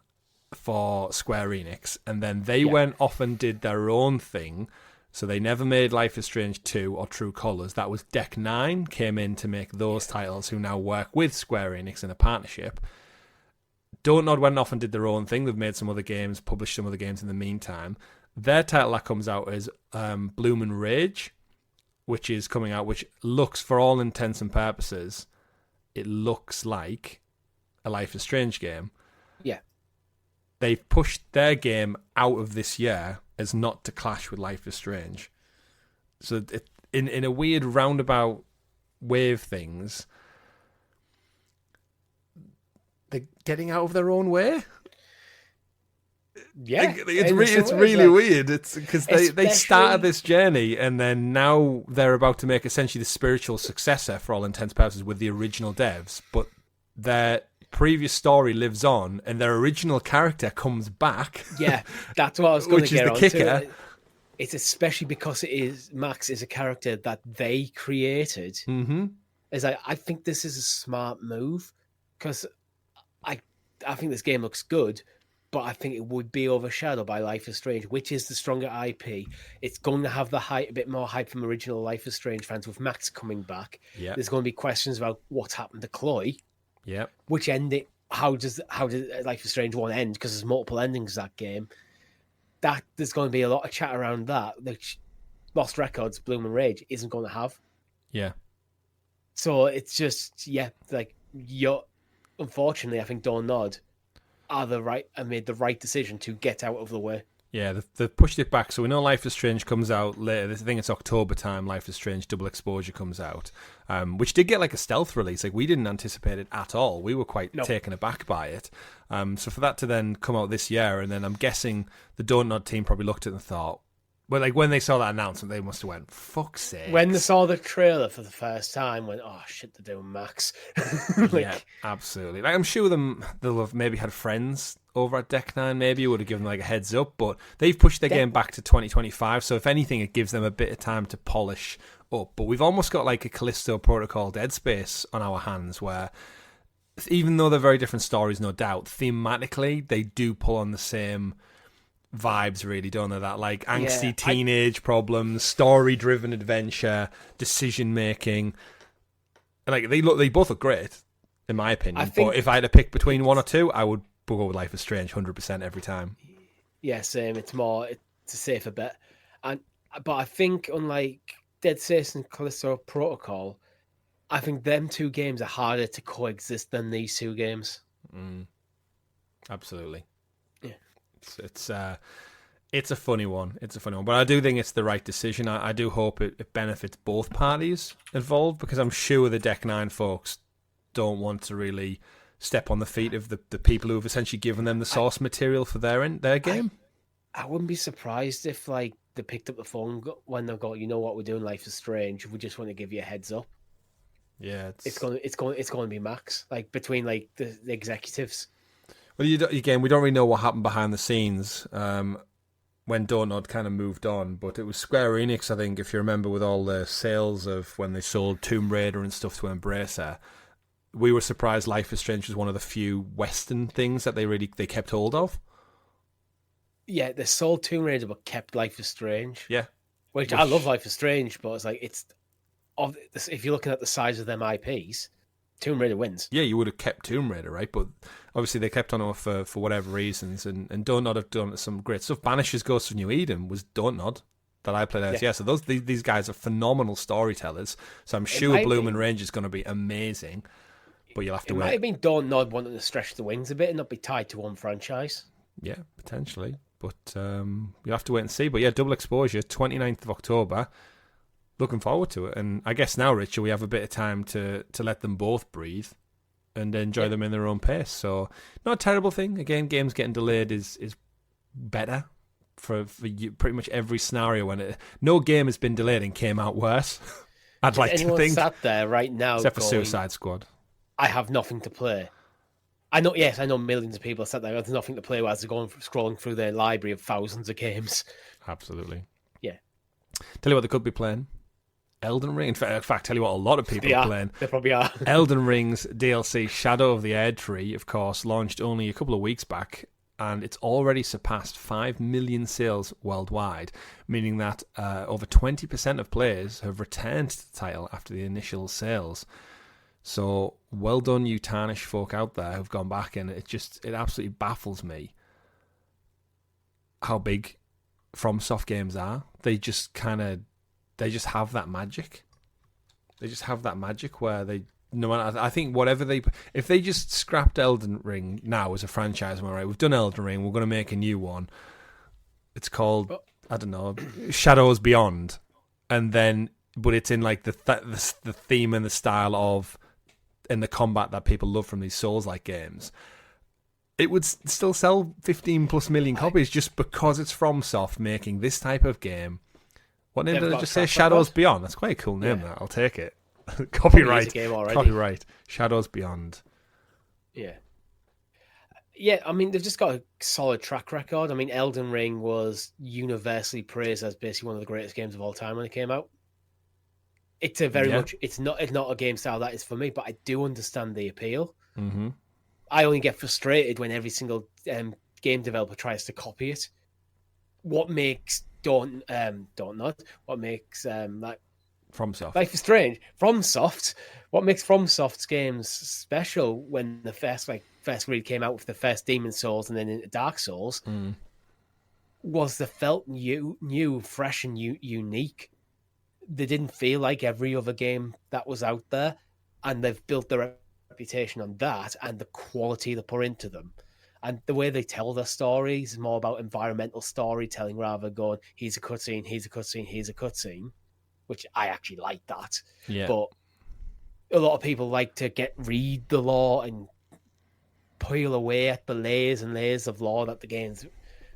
for Square Enix, and then they went off and did their own thing. So they never made Life is Strange 2 or True Colours. That was Deck 9 came in to make those titles, who now work with Square Enix in a partnership. Don't Nod went off and did their own thing. They've made some other games, published some other games in the meantime. Their title that comes out is Bloom and Rage, which is coming out, which looks, for all intents and purposes, it looks like a Life is Strange game. Yeah. They've pushed their game out of this year as not to clash with Life is Strange. So in a weird roundabout way of things, they're getting out of their own way. Yeah, it's really weird. It's because they started this journey and then now they're about to make essentially the spiritual successor for all intents and purposes with the original devs, but their previous story lives on and their original character comes back. Yeah, that's what I was going to get on. Which is the kicker. It's especially because Max is a character that they created. Mm-hmm. It's like, I think this is a smart move because I think this game looks good. But I think it would be overshadowed by Life is Strange, which is the stronger IP. It's going to have a bit more hype from original Life is Strange fans with Max coming back. Yep. There's going to be questions about what's happened to Chloe. Yep. Which ending? How did Life is Strange 1 end? Because there's multiple endings to that game. There's going to be a lot of chat around that, which Lost Records, Bloom and Rage isn't going to have. Yeah. So it's just unfortunately, I think Don't Nod made the right decision to get out of the way. Yeah, they've pushed it back. So we know Life is Strange comes out later. I think it's October time. Life is Strange Double Exposure comes out, which did get like a stealth release. Like we didn't anticipate it at all. We were quite taken aback by it. So for that to then come out this year, and then I'm guessing the Don't Nod team probably looked at it and thought, well, like when they saw that announcement, they must have went, "Fuck's sake!" When they saw the trailer for the first time, went, "Oh shit, they're doing Max." Yeah, absolutely. Like I'm sure they'll have maybe had friends over at Deck 9, maybe would have given them like a heads up, but they've pushed their game back to 2025. So if anything, it gives them a bit of time to polish up. But we've almost got like a Callisto Protocol Dead Space on our hands, where even though they're very different stories, no doubt, thematically they do pull on the same vibes, really, don't they? That like angsty teenage problems, story-driven adventure, decision-making. Like they both look great, in my opinion. But if I had to pick between one or two, I would go with Life is Strange 100% every time. Yeah, same. It's a safer bet. But I think unlike Dead Space and Callisto Protocol, I think them two games are harder to coexist than these two games. Absolutely. Yeah. It's a funny one. But I do think it's the right decision. I do hope it benefits both parties involved, because I'm sure the Deck 9 folks don't want to really step on the feet of the people who have essentially given them the source material for their game. I wouldn't be surprised if like they picked up the phone when they go, you know what, we're doing Life is Strange. We just want to give you a heads up. Yeah, it's going to be max, like between like the executives. Well, again, we don't really know what happened behind the scenes when Dontnod kind of moved on, but it was Square Enix, I think, if you remember, with all the sales of when they sold Tomb Raider and stuff to Embracer. We were surprised Life is Strange was one of the few Western things that they kept hold of. Yeah, they sold Tomb Raider but kept Life is Strange. Yeah, which I love Life is Strange, but it's like if you're looking at the size of them IPs, Tomb Raider wins. Yeah, you would have kept Tomb Raider, right? But obviously they kept on it for whatever reasons, and Dontnod have done some great stuff. Banisher's Ghost of New Eden was Dontnod that I played as. Yeah, so these guys are phenomenal storytellers. So I'm sure Bloom and Range is going to be amazing. But you'll have to wait. It might have been Dontnod wanting to stretch the wings a bit and not be tied to one franchise. Yeah, potentially. But you'll have to wait and see. But yeah, Double Exposure, 29th of October. Looking forward to it. And I guess now, Richard, we have a bit of time to let them both breathe and enjoy them in their own pace. So not a terrible thing. Again, games getting delayed is better for you, pretty much every scenario. No game has been delayed and came out worse. I'd like to think. Sat there right now, except for Suicide Squad. I have nothing to play. I know millions of people sat there with nothing to play as they're scrolling through their library of thousands of games. Absolutely. Yeah. Tell you what they could be playing. Elden Ring. In fact, tell you what a lot of people are playing. They probably are. Elden Ring's DLC, Shadow of the Erdtree, of course, launched only a couple of weeks back, and it's already surpassed 5 million sales worldwide, meaning that over 20% of players have returned to the title after the initial sales. So well done, you Tarnish folk out there who've gone back, and it absolutely baffles me how big FromSoft games are. They just have that magic. They just have that magic where I think if they just scrapped Elden Ring now as a franchise, all right, we've done Elden Ring, we're going to make a new one. It's called, I don't know, Shadows Beyond, but it's in like the theme and the style of, and the combat that people love from these Souls-like games. It would still sell 15 plus million copies just because it's FromSoft making this type of game. What name did I just say? Shadows Beyond. That's quite a cool name. That I'll take it. Copyright. Copyright. Shadows Beyond. Yeah. Yeah, I mean, they've just got a solid track record. I mean, Elden Ring was universally praised as basically one of the greatest games of all time when it came out. It's it's not a game style that is for me, but I do understand the appeal. Mm-hmm. I only get frustrated when every single game developer tries to copy it. What makes what makes FromSoft Life is Strange FromSoft? What makes FromSoft's games special when the first really came out with the first Demon Souls and then into Dark Souls was they felt new, fresh, and unique. They didn't feel like every other game that was out there, and they've built their reputation on that and the quality they put into them. And the way they tell their stories is more about environmental storytelling rather than going, here's a cutscene, here's a cutscene, here's a cutscene, which I actually like that. Yeah. But a lot of people like to read the lore and peel away at the layers and layers of lore that the game's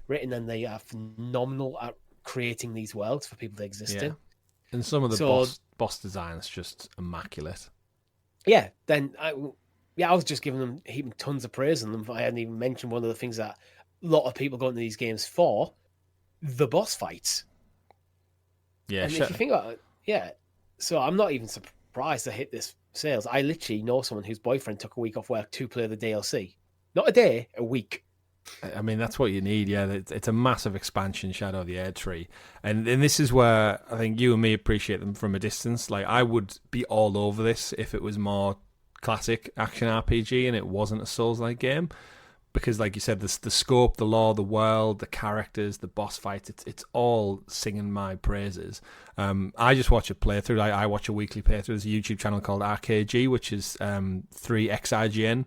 written, and they are phenomenal at creating these worlds for people to exist in. And some of the boss designs just immaculate. Yeah, I was just giving them heaping tons of praise on them. I hadn't even mentioned one of the things that a lot of people go into these games for, the boss fights. Yeah, and if you think about it, so I'm not even surprised to hit this sales. I literally know someone whose boyfriend took a week off work to play the DLC. Not a day, a week. I mean, that's what you need, yeah. It's a massive expansion, Shadow of the Erdtree. And this is where I think you and me appreciate them from a distance. Like, I would be all over this if it was more classic action RPG and it wasn't a Souls-like game. Because, like you said, the scope, the lore, the world, the characters, the boss fights, it's all singing my praises. I just watch a playthrough. I watch a weekly playthrough. There's a YouTube channel called RKG, which is 3XIGN.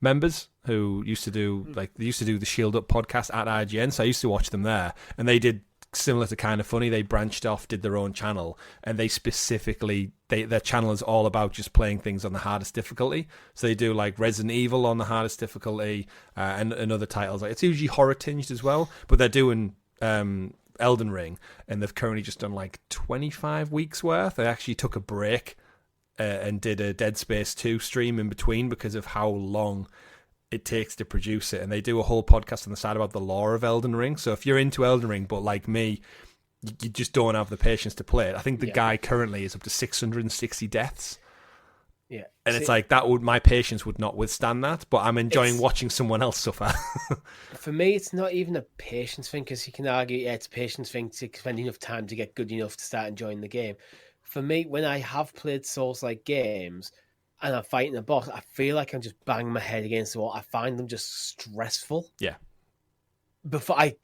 members who used to do the Shield Up podcast at IGN. So I used to watch them there, and they did similar to Kind of Funny. They branched off, did their own channel, and they specifically their channel is all about just playing things on the hardest difficulty. So they do like Resident Evil on the hardest difficulty, and other titles. Like, it's usually horror tinged as well, but they're doing Elden Ring, and they've currently just done like 25 weeks worth. They actually took a break and did a Dead Space 2 stream in between because of how long it takes to produce it, and they do a whole podcast on the side about the lore of Elden Ring. So if you're into Elden Ring, but like me, you just don't have the patience to play it. I think the guy currently is up to 660 deaths. Yeah, and it's like my patience would not withstand that. But I'm enjoying watching someone else suffer. For me, it's not even a patience thing, because you can argue, it's a patience thing to spend enough time to get good enough to start enjoying the game. For me, when I have played Souls-like games and I'm fighting a boss, I feel like I'm just banging my head against the wall. I find them just stressful. Yeah. Before I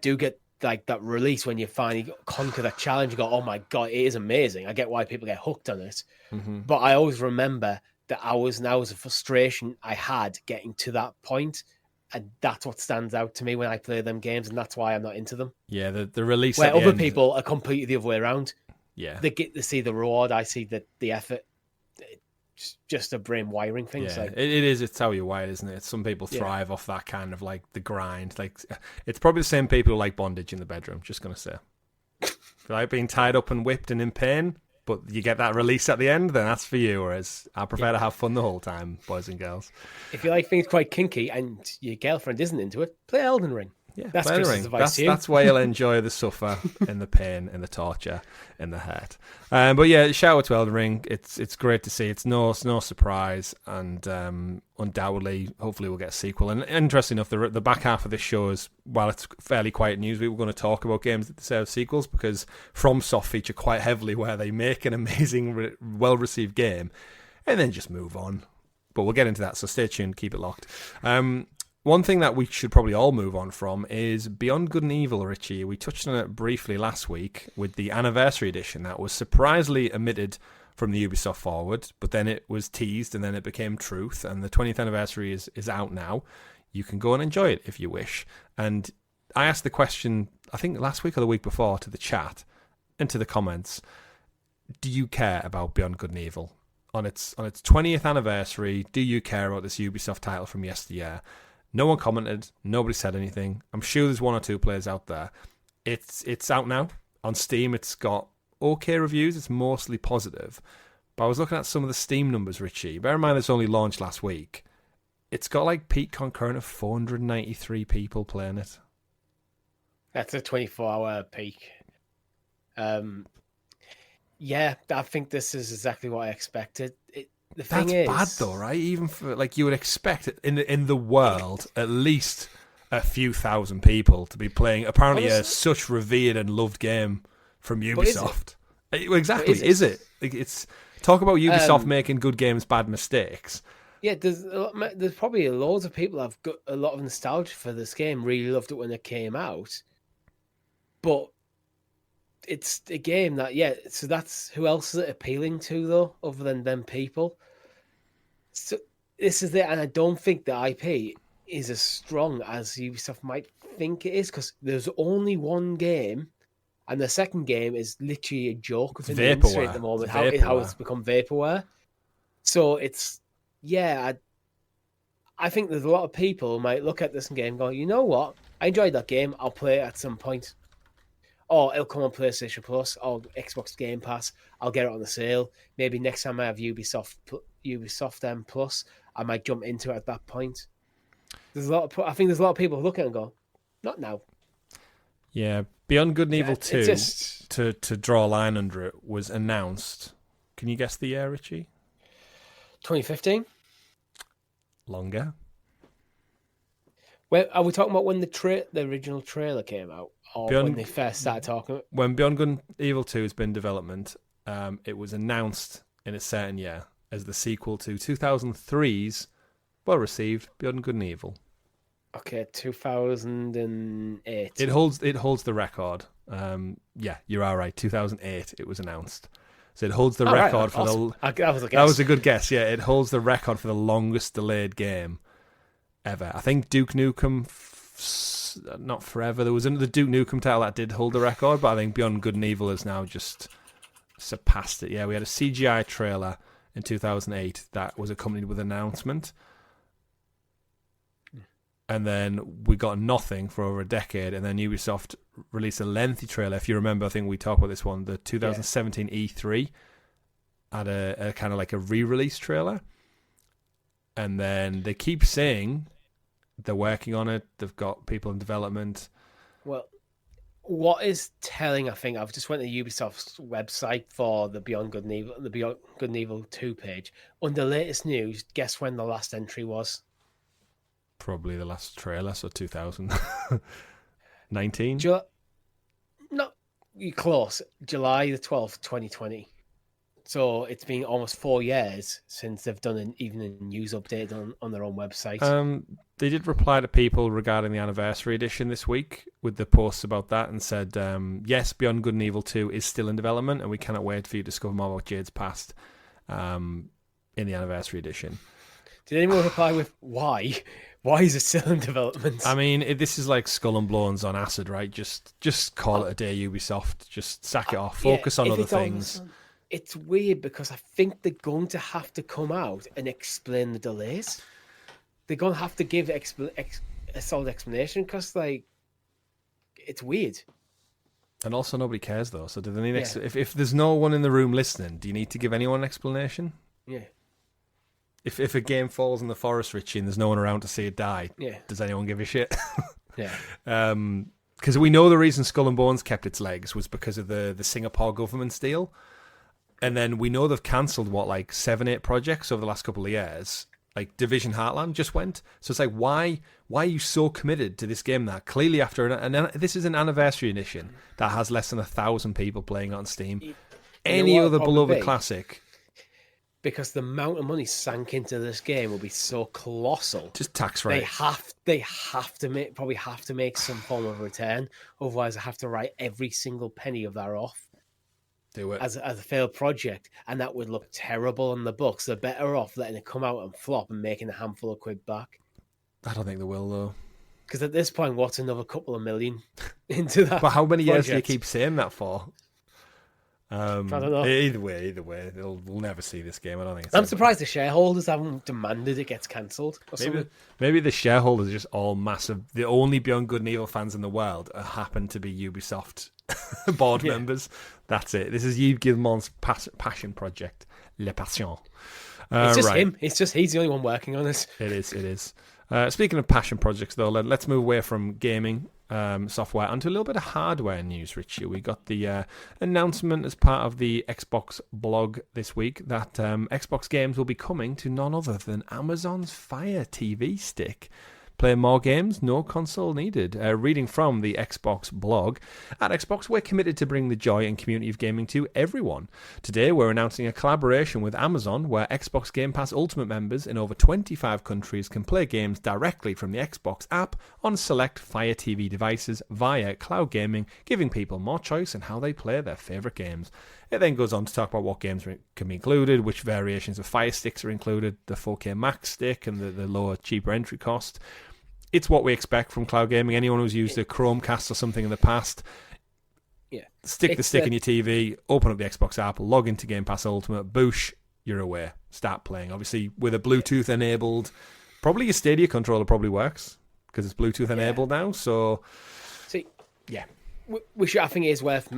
do get like that release when you finally conquer that challenge. You go, oh my God, it is amazing. I get why people get hooked on it. Mm-hmm. But I always remember the hours and hours of frustration I had getting to that point. And that's what stands out to me when I play them games. And that's why I'm not into them. Yeah, the release where other people are completely the other way around. Yeah. They get to see the reward. I see the effort. It's just a brain wiring thing. Yeah, like, it is. It's how you're wired, isn't it? Some people thrive off that kind of like the grind. Like, it's probably the same people who like bondage in the bedroom. Just gonna say, if you like being tied up and whipped and in pain, but you get that release at the end, then that's for you. Whereas I prefer to have fun the whole time, boys and girls. If you like things quite kinky and your girlfriend isn't into it, play Elden Ring. Yeah, that's where you'll enjoy the suffer and the pain and the torture and the hurt. But yeah, shout out to Elden Ring. It's great to see. It's no surprise, and undoubtedly, hopefully, we'll get a sequel. And interesting enough, the back half of this show is, while it's fairly quiet news, we were going to talk about games that deserve sequels, because FromSoft feature quite heavily where they make an amazing, well-received game and then just move on. But we'll get into that, so stay tuned, keep it locked. One thing that we should probably all move on from is Beyond Good and Evil, Richie. We touched on it briefly last week with the Anniversary Edition that was surprisingly omitted from the Ubisoft Forward, but then it was teased and then it became truth, and the 20th anniversary is out now. You can go and enjoy it if you wish. And I asked the question, I think last week or the week before, to the chat and to the comments, do you care about Beyond Good and Evil? On its 20th anniversary, do you care about this Ubisoft title from yesteryear? No one commented. Nobody said anything. I'm sure there's one or two players out there. It's out now on Steam. It's got okay reviews. It's mostly positive. But I was looking at some of the Steam numbers, Richie. Bear in mind it's only launched last week. It's got like peak concurrent of 493 people playing it. That's a 24-hour peak. Yeah, I think this is exactly what I expected. That's bad though, right? Even for like, you would expect it in the world at least a few thousand people to be playing apparently a such revered and loved game from Ubisoft. Exactly, is it? It's talk about Ubisoft making good games, bad mistakes. Yeah, there's probably loads of people have got a lot of nostalgia for this game. Really loved it when it came out, but it's a game that, so that's, who else is it appealing to though, other than them people? So this is it, and I don't think the IP is as strong as Ubisoft might think it is, because there's only one game, and the second game is literally a joke within the industry at the moment, how it's become vaporware. So it's, I think there's a lot of people who might look at this game and go, you know what, I enjoyed that game, I'll play it at some point. Or it'll come on PlayStation Plus or Xbox Game Pass. I'll get it on the sale. Maybe next time I have Ubisoft Plus, I might jump into it at that point. I think there's a lot of people who look at it and go, not now. Yeah, Beyond Good and Evil 2, to draw a line under it, was announced. Can you guess the year, Richie? 2015. Longer. Well, are we talking about when the original trailer came out? Or when they first started talking? When Beyond Good and Evil 2 has been in development, it was announced in a certain year as the sequel to 2003's well-received Beyond Good and Evil. Okay, 2008. It holds the record. Yeah, you are right. 2008 it was announced. So it holds the record for awesome. that was a good guess. Yeah, it holds the record for the longest delayed game ever. I think Duke Nukem, not forever. There was another Duke Nukem title that did hold the record, but I think Beyond Good and Evil has now just surpassed it. Yeah, we had a CGI trailer in 2008 that was accompanied with an announcement. And then we got nothing for over a decade, and then Ubisoft released a lengthy trailer. If you remember, I think we talked about this one, the 2017 E3 had a kind of like a re-release trailer. And then they keep saying they're working on it, they've got people in development. Well, what is telling, I think, I've just went to Ubisoft's website for the Beyond Good and Evil, the Beyond Good and Evil 2 page. Under latest news, guess when the last entry was? Probably the last trailer, so 2019. No, you're close. July the 12th, 2020. So it's been almost 4 years since they've done even a news update on their own website. They did reply to people regarding the anniversary edition this week with the posts about that and said, yes, Beyond Good and Evil 2 is still in development and we cannot wait for you to discover more about Jade's past in the anniversary edition. Did anyone reply with why? Why is it still in development? I mean, this is like Skull and Bones on acid, right? Just call it a day, Ubisoft. Just sack it off. Focus on other things. It's weird because I think they're going to have to come out and explain the delays. They're going to have to give a solid explanation because, like, it's weird. And also, nobody cares, though. So do they need if there's no one in the room listening, do you need to give anyone an explanation? Yeah. If a game falls in the forest, Richie, and there's no one around to see it die, does anyone give a shit? Yeah. Because we know the reason Skull and Bones kept its legs was because of the Singapore government's deal. And then we know they've cancelled, 7-8 projects over the last couple of years. Like Division Heartland just went. So it's like, why are you so committed to this game that clearly after this is an anniversary edition that has less than 1,000 people playing on Steam. Any other beloved classic. Because the amount of money sank into this game will be so colossal. Just tax rate. They have to make some form of return. Otherwise, I have to write every single penny of that off. Do it as a failed project, and that would look terrible on the books. They're better off letting it come out and flop and making a handful of quid back. I don't think they will, though. Because at this point, what's another couple of million into that? But how many years do you keep saying that for? I don't know. Either way, we'll never see this game. I don't think. I'm surprised the shareholders haven't demanded it gets cancelled. Maybe the shareholders are just all massive. The only Beyond Good and Evil fans in the world happen to be Ubisoft board members. That's it. This is Yves Guillemot's passion project, Le Passion. It's just him. It's just he's the only one working on it. It is. Speaking of passion projects, though, let's move away from gaming software onto a little bit of hardware news, Richie. We got the announcement as part of the Xbox blog this week that Xbox games will be coming to none other than Amazon's Fire TV stick. Play more games, no console needed. Reading from the Xbox blog, at Xbox, we're committed to bring the joy and community of gaming to everyone. Today, we're announcing a collaboration with Amazon where Xbox Game Pass Ultimate members in over 25 countries can play games directly from the Xbox app on select Fire TV devices via cloud gaming, giving people more choice in how they play their favourite games. It then goes on to talk about what games can be included, which variations of Fire Sticks are included, the 4K Max stick and the lower, cheaper entry cost. It's what we expect from cloud gaming. Anyone who's used a Chromecast or something in the past, stick the stick in your TV, open up the Xbox app, log into Game Pass Ultimate, boosh, you're away. Start playing. Obviously, with a Bluetooth enabled, probably your Stadia controller probably works because it's Bluetooth enabled now. So, which I think is worth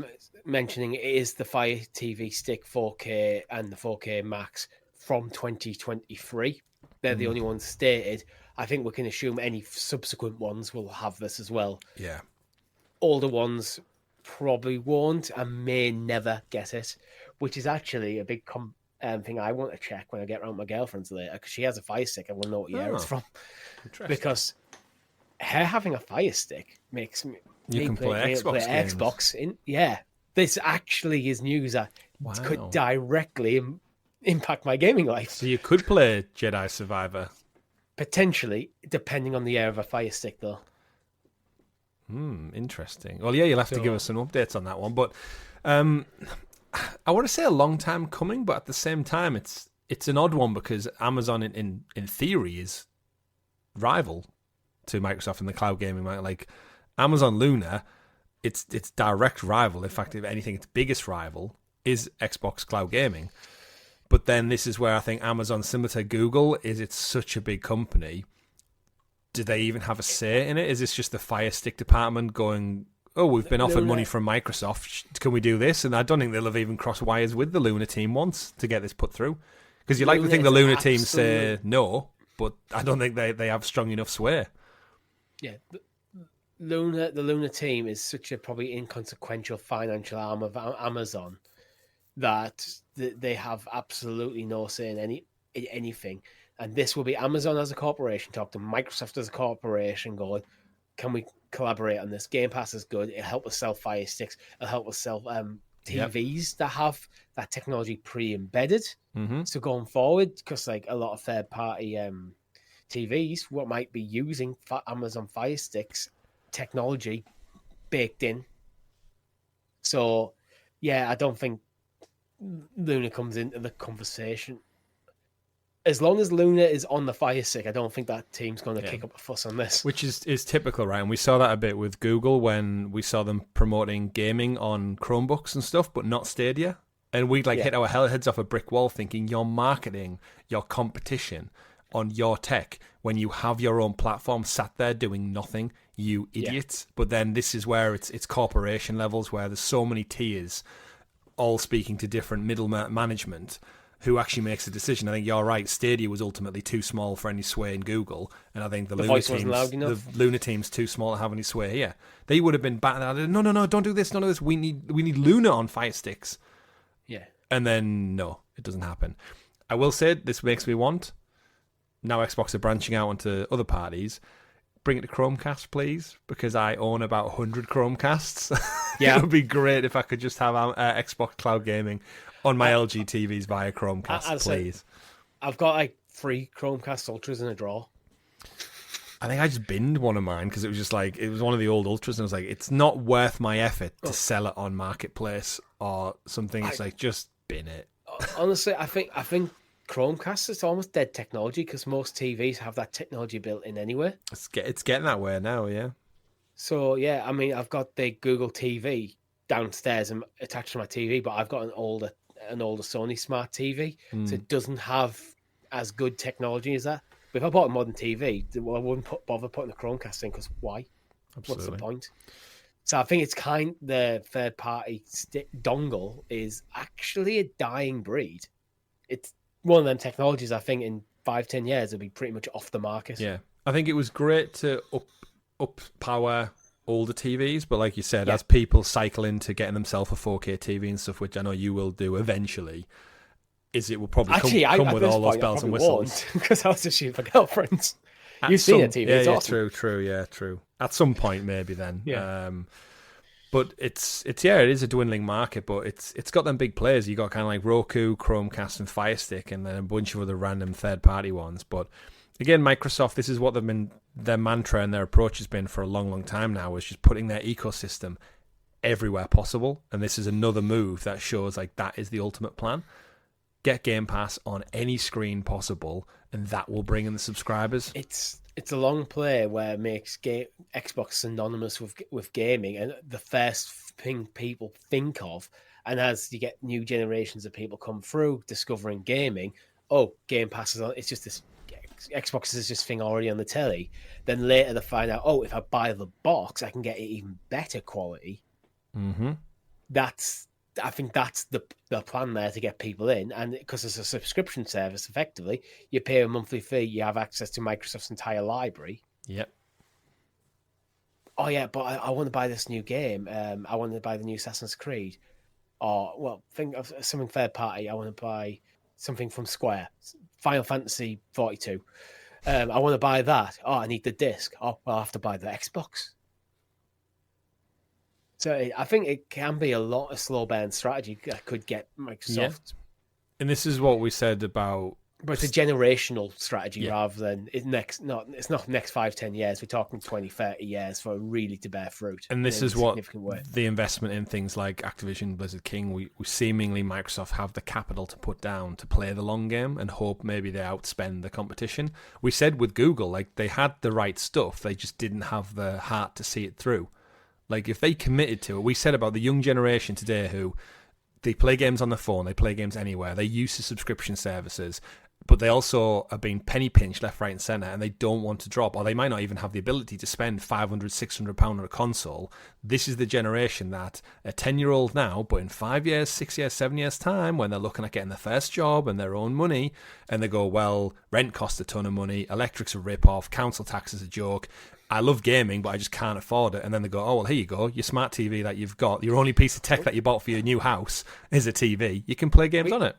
mentioning. It is the Fire TV Stick 4K and the 4K Max from 2023. They're the only ones stated. I think we can assume any subsequent ones will have this as well. Yeah. Older ones probably won't and may never get it, which is actually a big thing I want to check when I get around my girlfriend's later, because she has a Fire Stick. I want to know what year it's from. Because her having a Fire Stick makes me play Xbox. This actually is news that could directly impact my gaming life. So you could play Jedi Survivor. Potentially, depending on the air of a Fire Stick, though. Interesting. Well, you'll have to give us some updates on that one. But I want to say a long time coming, but at the same time, it's an odd one because Amazon, in theory, is rival to Microsoft in the cloud gaming market. Like Amazon Luna, its direct rival, in fact, if anything, its biggest rival is Xbox cloud gaming. But then this is where I think Amazon, similar to Google, is it's such a big company. Do they even have a say in it? Is this just the Fire Stick department going, oh, we've been offered money from Microsoft, can we do this? And I don't think they'll have even crossed wires with the Luna team once to get this put through. Because you like to think the Luna team say no, but I don't think they have strong enough sway. Yeah, the Luna team is such a probably inconsequential financial arm of Amazon that they have absolutely no say in anything. And this will be Amazon as a corporation talk to Microsoft as a corporation going, can we collaborate on this? Game Pass is good. It'll help us sell Fire Sticks. It'll help us sell TVs that have that technology pre-embedded. Mm-hmm. So going forward, because like a lot of third-party TVs, what might be using Amazon Fire Sticks technology baked in. So, yeah, I don't think Luna comes into the conversation. As long as Luna is on the Fire Stick, I don't think that team's going to kick up a fuss on this. Which is typical, right? And we saw that a bit with Google when we saw them promoting gaming on Chromebooks and stuff, but not Stadia. And we'd hit our heads off a brick wall thinking you're marketing your competition on your tech when you have your own platform sat there doing nothing, you idiots. But then this is where it's corporation levels where there's so many tiers all speaking to different middle management who actually makes the decision. I think you're right. Stadia was ultimately too small for any sway in Google, and I think the Luna team's too small to have any sway here. They would have been batting. No, don't do this. None of this. We need Luna on Fire Sticks. Yeah, and then no, it doesn't happen. I will say this makes me want. Now Xbox are branching out onto other parties. Bring it to Chromecast, please, because I own about 100 Chromecasts. Yeah, it would be great if I could just have Xbox Cloud Gaming on my LG TVs via Chromecast, please. I've got like 3 Chromecast Ultras in a drawer. I think I just binned one of mine because it was just like, it was one of the old Ultras, and I was like, it's not worth my effort to sell it on Marketplace or something. It's like, just bin it. Honestly, I think Chromecast is almost dead technology because most TVs have that technology built in anyway. It's getting that way now, yeah. So, yeah, I mean, I've got the Google TV downstairs and attached to my TV, but I've got an older Sony Smart TV, so it doesn't have as good technology as that. But if I bought a modern TV, I wouldn't bother putting a Chromecast in because why? Absolutely. What's the point? So I think it's the third-party stick dongle is actually a dying breed. It's one of them technologies I think in 5-10 years will be pretty much off the market. Yeah, I think it was great to up power older TVs, but like you said, as people cycle into getting themselves a 4K TV and stuff, which I know you will do eventually, it will probably come with all those bells and whistles. Because I was just shooting for girlfriends. You've seen a TV, it's awesome. True. At some point, maybe then. Yeah. But it is a dwindling market, but it's got them big players. You got kind of like Roku, Chromecast, and Fire Stick, and then a bunch of other random third-party ones. But again, Microsoft, this is what their mantra and their approach has been for a long, long time now, is just putting their ecosystem everywhere possible. And this is another move that shows like that is the ultimate plan. Get Game Pass on any screen possible, and that will bring in the subscribers. It's a long play where it makes Xbox synonymous with gaming, and the first thing people think of, and as you get new generations of people come through discovering gaming, Game Pass is on. It's just this Xbox is this thing already on the telly. Then later they find out, if I buy the box, I can get it even better quality. Mm-hmm. I think that's the plan there to get people in, and because it's a subscription service, effectively, you pay a monthly fee, you have access to Microsoft's entire library. Yep. Oh yeah, but I want to buy this new game. I want to buy the new Assassin's Creed, or think of something third party. I want to buy something from Square, Final Fantasy 42. I want to buy that. I need the disc. I'll have to buy the Xbox. So I think it can be a slow burn strategy that could get Microsoft. Yeah. And this is what we said about But it's a generational strategy rather than it's not next 5-10 years. We're talking 20-30 years for it really to bear fruit. And this is what the investment in things like Activision, Blizzard King, we seemingly Microsoft have the capital to put down to play the long game and hope maybe they outspend the competition. We said with Google, like, they had the right stuff, they just didn't have the heart to see it through. Like, if they committed to it, we said about the young generation today who they play games on their phone, they play games anywhere, they use the subscription services, but they also are being penny pinched left, right, and centre, and they don't want to drop, or they might not even have the ability to spend £500, £600 on a console. This is the generation that a 10-year-old now, but in 5 years, 6 years, 7 years' time, when they're looking at getting their first job and their own money, and they go, well, rent costs a ton of money, electric's a rip-off, council tax is a joke, I love gaming, but I just can't afford it. And then they go, oh, well, here you go, your smart TV that you've got, your only piece of tech that you bought for your new house is a TV. You can play games on it.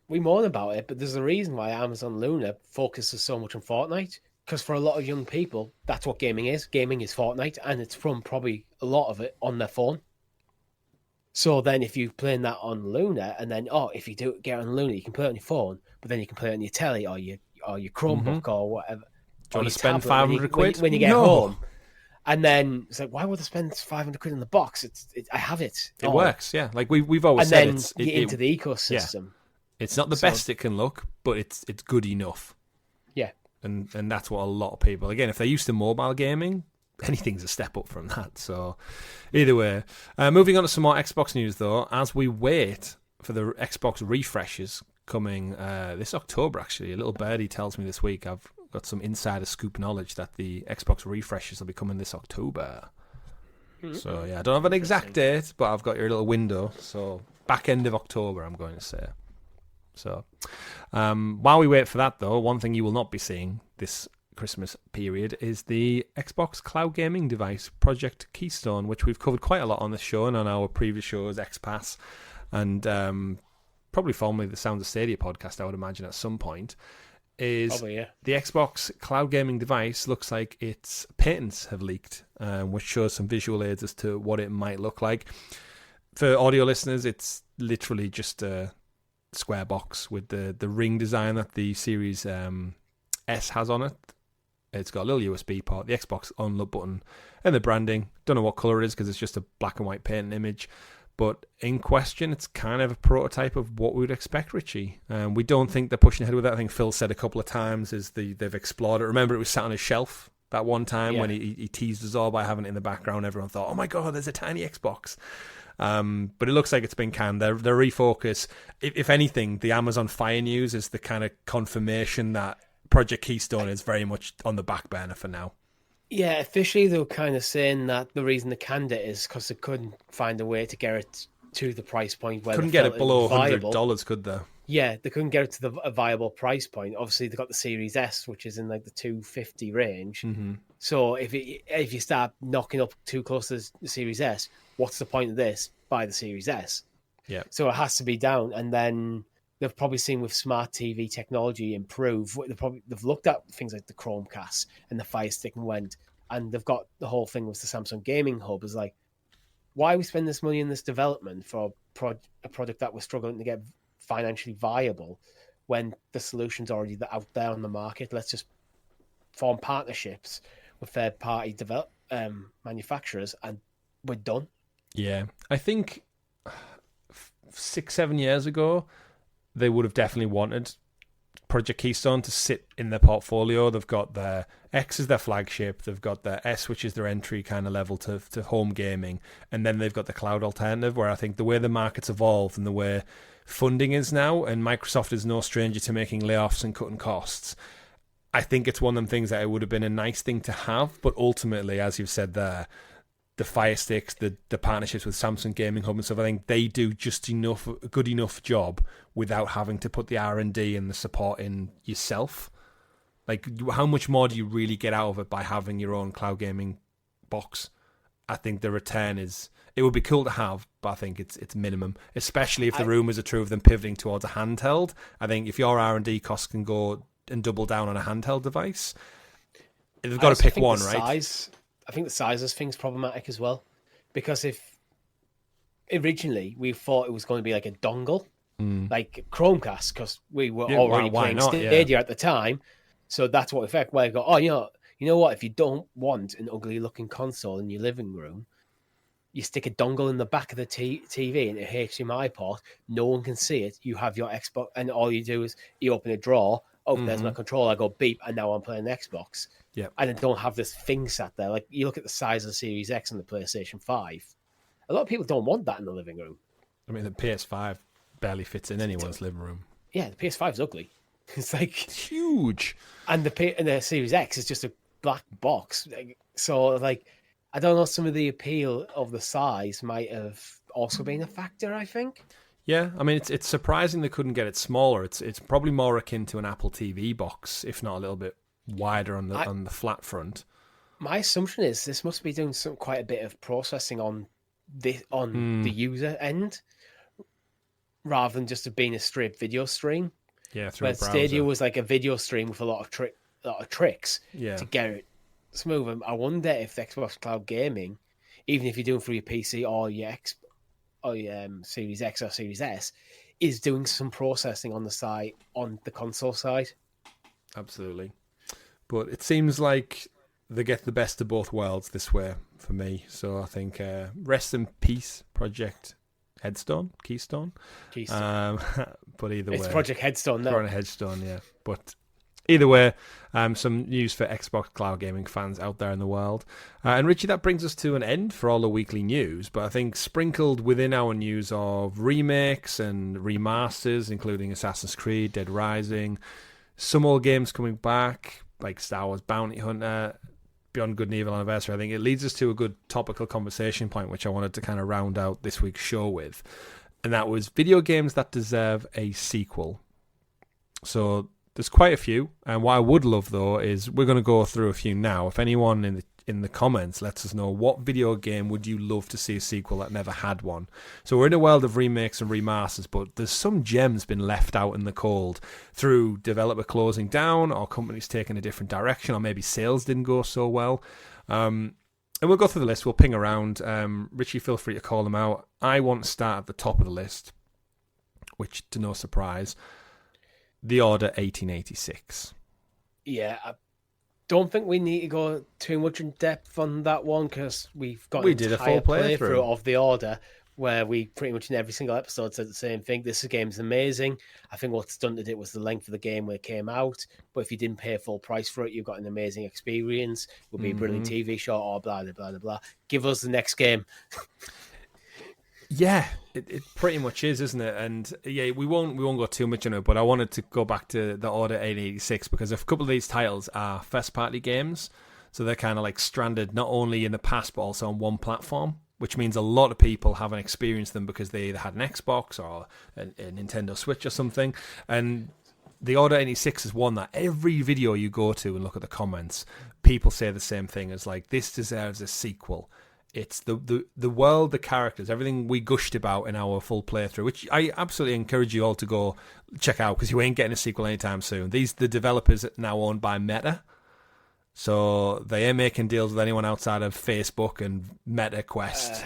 We moan about it, but there's a reason why Amazon Luna focuses so much on Fortnite. Because for a lot of young people, that's what gaming is. Gaming is Fortnite, and it's from probably a lot of it on their phone. So then if you're playing that on Luna, and then, if you do get on Luna, you can play it on your phone, but then you can play it on your telly or your Chromebook or whatever. Do you want to spend 500 quid? When you get home. And then it's like, why would I spend 500 quid in the box? I have it. It works, yeah. Like we've always said, and then get into the ecosystem. Yeah. It's not the best it can look, but it's good enough. Yeah. And that's what a lot of people, again, if they're used to mobile gaming, anything's a step up from that. So either way. Moving on to some more Xbox news, though, as we wait for the Xbox refreshes coming this October, actually. A little birdie tells me this week I've got some insider scoop knowledge that the Xbox refreshes will be coming this October. Mm-hmm. So, yeah, I don't have an exact date, but I've got your little window. So back end of October, I'm going to say. So, while we wait for that, though, one thing you will not be seeing this Christmas period is the Xbox cloud gaming device, Project Keystone, which we've covered quite a lot on this show and on our previous shows, XPass, and probably formerly the Sounds of Stadia podcast, I would imagine, at some point. The Xbox cloud gaming device looks like its patents have leaked, which shows some visual aids as to what it might look like. For audio listeners, it's literally just a square box with the ring design that the Series S has on it. It's got a little USB port, the Xbox unlock button, and the branding. Don't know what colour it is because it's just a black and white paint image. But in question, it's kind of a prototype of what we would expect, Richie. We don't think they're pushing ahead with that. I think Phil said a couple of times they've explored it. Remember, it was sat on his shelf that one time when he teased us all by having it in the background. Everyone thought, oh my God, there's a tiny Xbox. But it looks like it's been canned. Their refocus, if anything, the Amazon Fire news is the kind of confirmation that Project Keystone is very much on the back burner for now. Yeah, officially they were kind of saying that the reason they canned it is because they couldn't find a way to get it to the price point where couldn't get it below $100, could they? Yeah, they couldn't get it to a viable price point. Obviously, they got the Series S, which is in like the $250 range. Mm-hmm. So if you start knocking up too close to the Series S, what's the point of this? Buy the Series S. Yeah. So it has to be down, and then they've probably seen with smart TV technology improve. They've looked at things like the Chromecast and the Fire Stick and they've got the whole thing with the Samsung Gaming Hub. Is like, why we spend this money in this development for a product that we're struggling to get financially viable when the solution's already out there on the market? Let's just form partnerships with third-party manufacturers, and we're done. Yeah, I think 6-7 years ago, they would have definitely wanted Project Keystone to sit in their portfolio. They've got their X as their flagship, they've got their S, which is their entry kind of level to home gaming, and then they've got the cloud alternative, where I think the way the market's evolved and the way funding is now, and Microsoft is no stranger to making layoffs and cutting costs, I think it's one of them things that it would have been a nice thing to have, but ultimately, as you've said there, the Fire Sticks, the partnerships with Samsung Gaming Hub and stuff, I think they do just a good enough job without having to put the R&D and the support in yourself. Like, how much more do you really get out of it by having your own cloud gaming box? I think the return is... It would be cool to have, but I think it's minimum, especially if the rumours are true of them pivoting towards a handheld. I think if your R&D costs can go and double down on a handheld device, they've got to pick one, right? I think the size of this thing's problematic as well, because if originally we thought it was going to be like a dongle, like Chromecast, because we were Yeah, already why playing not? Stadia at the time. So that's what effect where I go, oh, you know what? If you don't want an ugly looking console in your living room, you stick a dongle in the back of the TV and a HDMI port. No one can see it. You have your Xbox, and all you do is you open a drawer. Oh, there's my controller. I go beep, and now I'm playing Xbox. Yeah. And I don't have this thing sat there. Like, you look at the size of the Series X and the PlayStation 5. A lot of people don't want that in the living room. I mean, the PS5 barely fits in anyone's living room. Yeah, the PS5 is ugly. It's like It's huge. And the Series X is just a black box. So, like, I don't know, some of the appeal of the size might have also been a factor, I think. Yeah, I mean, it's surprising they couldn't get it smaller. It's probably more akin to an Apple TV box, if not a little bit wider on the flat front. My assumption is this must be doing quite a bit of processing on the user end, rather than just being a straight video stream. Yeah, through a browser. Stadia was like a video stream with a lot of tricks to get it smooth. I wonder if the Xbox Cloud Gaming, even if you're doing through your PC or your Series X or Series S, is doing some processing on the side, on the console side. Absolutely. But it seems like they get the best of both worlds this way for me. So I think rest in peace, Project Keystone. But either way, it's Project Headstone now. Project Headstone, yeah. But either way, some news for Xbox Cloud Gaming fans out there in the world. And Richie, that brings us to an end for all the weekly news. But I think sprinkled within our news of remakes and remasters, including Assassin's Creed, Dead Rising, some old games coming back, like Star Wars Bounty Hunter, Beyond Good and Evil Anniversary. I think it leads us to a good topical conversation point, which I wanted to kind of round out this week's show with. And that was video games that deserve a sequel. So there's quite a few. And what I would love, though, is we're going to go through a few now. If anyone in the comments lets us know, what video game would you love to see a sequel that never had one? So we're in a world of remakes and remasters, but there's some gems been left out in the cold through developer closing down, or companies taking a different direction, or maybe sales didn't go so well. And we'll go through the list. We'll ping around. Richie, feel free to call them out. I want to start at the top of the list, which, to no surprise, The Order 1886. Yeah, I don't think we need to go too much in depth on that one, because we did a full playthrough of The Order, where we pretty much in every single episode said the same thing. This game's amazing. I think what stunted it was the length of the game when it came out. But if you didn't pay full price for it, you got an amazing experience. It would be a brilliant TV show, or blah, blah, blah, blah, blah. Give us the next game. Yeah, it pretty much is, isn't it? And yeah, we won't go too much into it, but I wanted to go back to The Order 1886 because a couple of these titles are first-party games. So they're kind of like stranded not only in the past, but also on one platform, which means a lot of people haven't experienced them because they either had an Xbox or a Nintendo Switch or something. And The Order 86 is one that every video you go to and look at the comments, people say the same thing as like, this deserves a sequel. It's the world, the characters, everything we gushed about in our full playthrough, which I absolutely encourage you all to go check out because you ain't getting a sequel anytime soon. The developers are now owned by Meta. So they ain't making deals with anyone outside of Facebook and Meta Quest.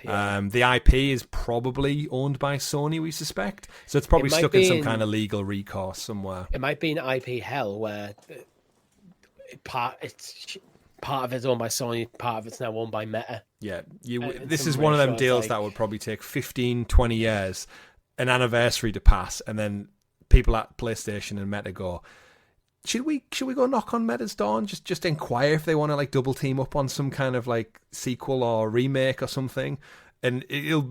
Yeah. The IP is probably owned by Sony, we suspect. So it's probably stuck in some kind of legal recourse somewhere. It might be an IP hell where part of it's owned by Sony, part of it's now owned by Meta. Yeah, this is one of them deals that would probably take 15, 20 years, an anniversary to pass, and then people at PlayStation and Meta go, should we go knock on Meta's door and just inquire if they want to like double team up on some kind of like sequel or remake or something? And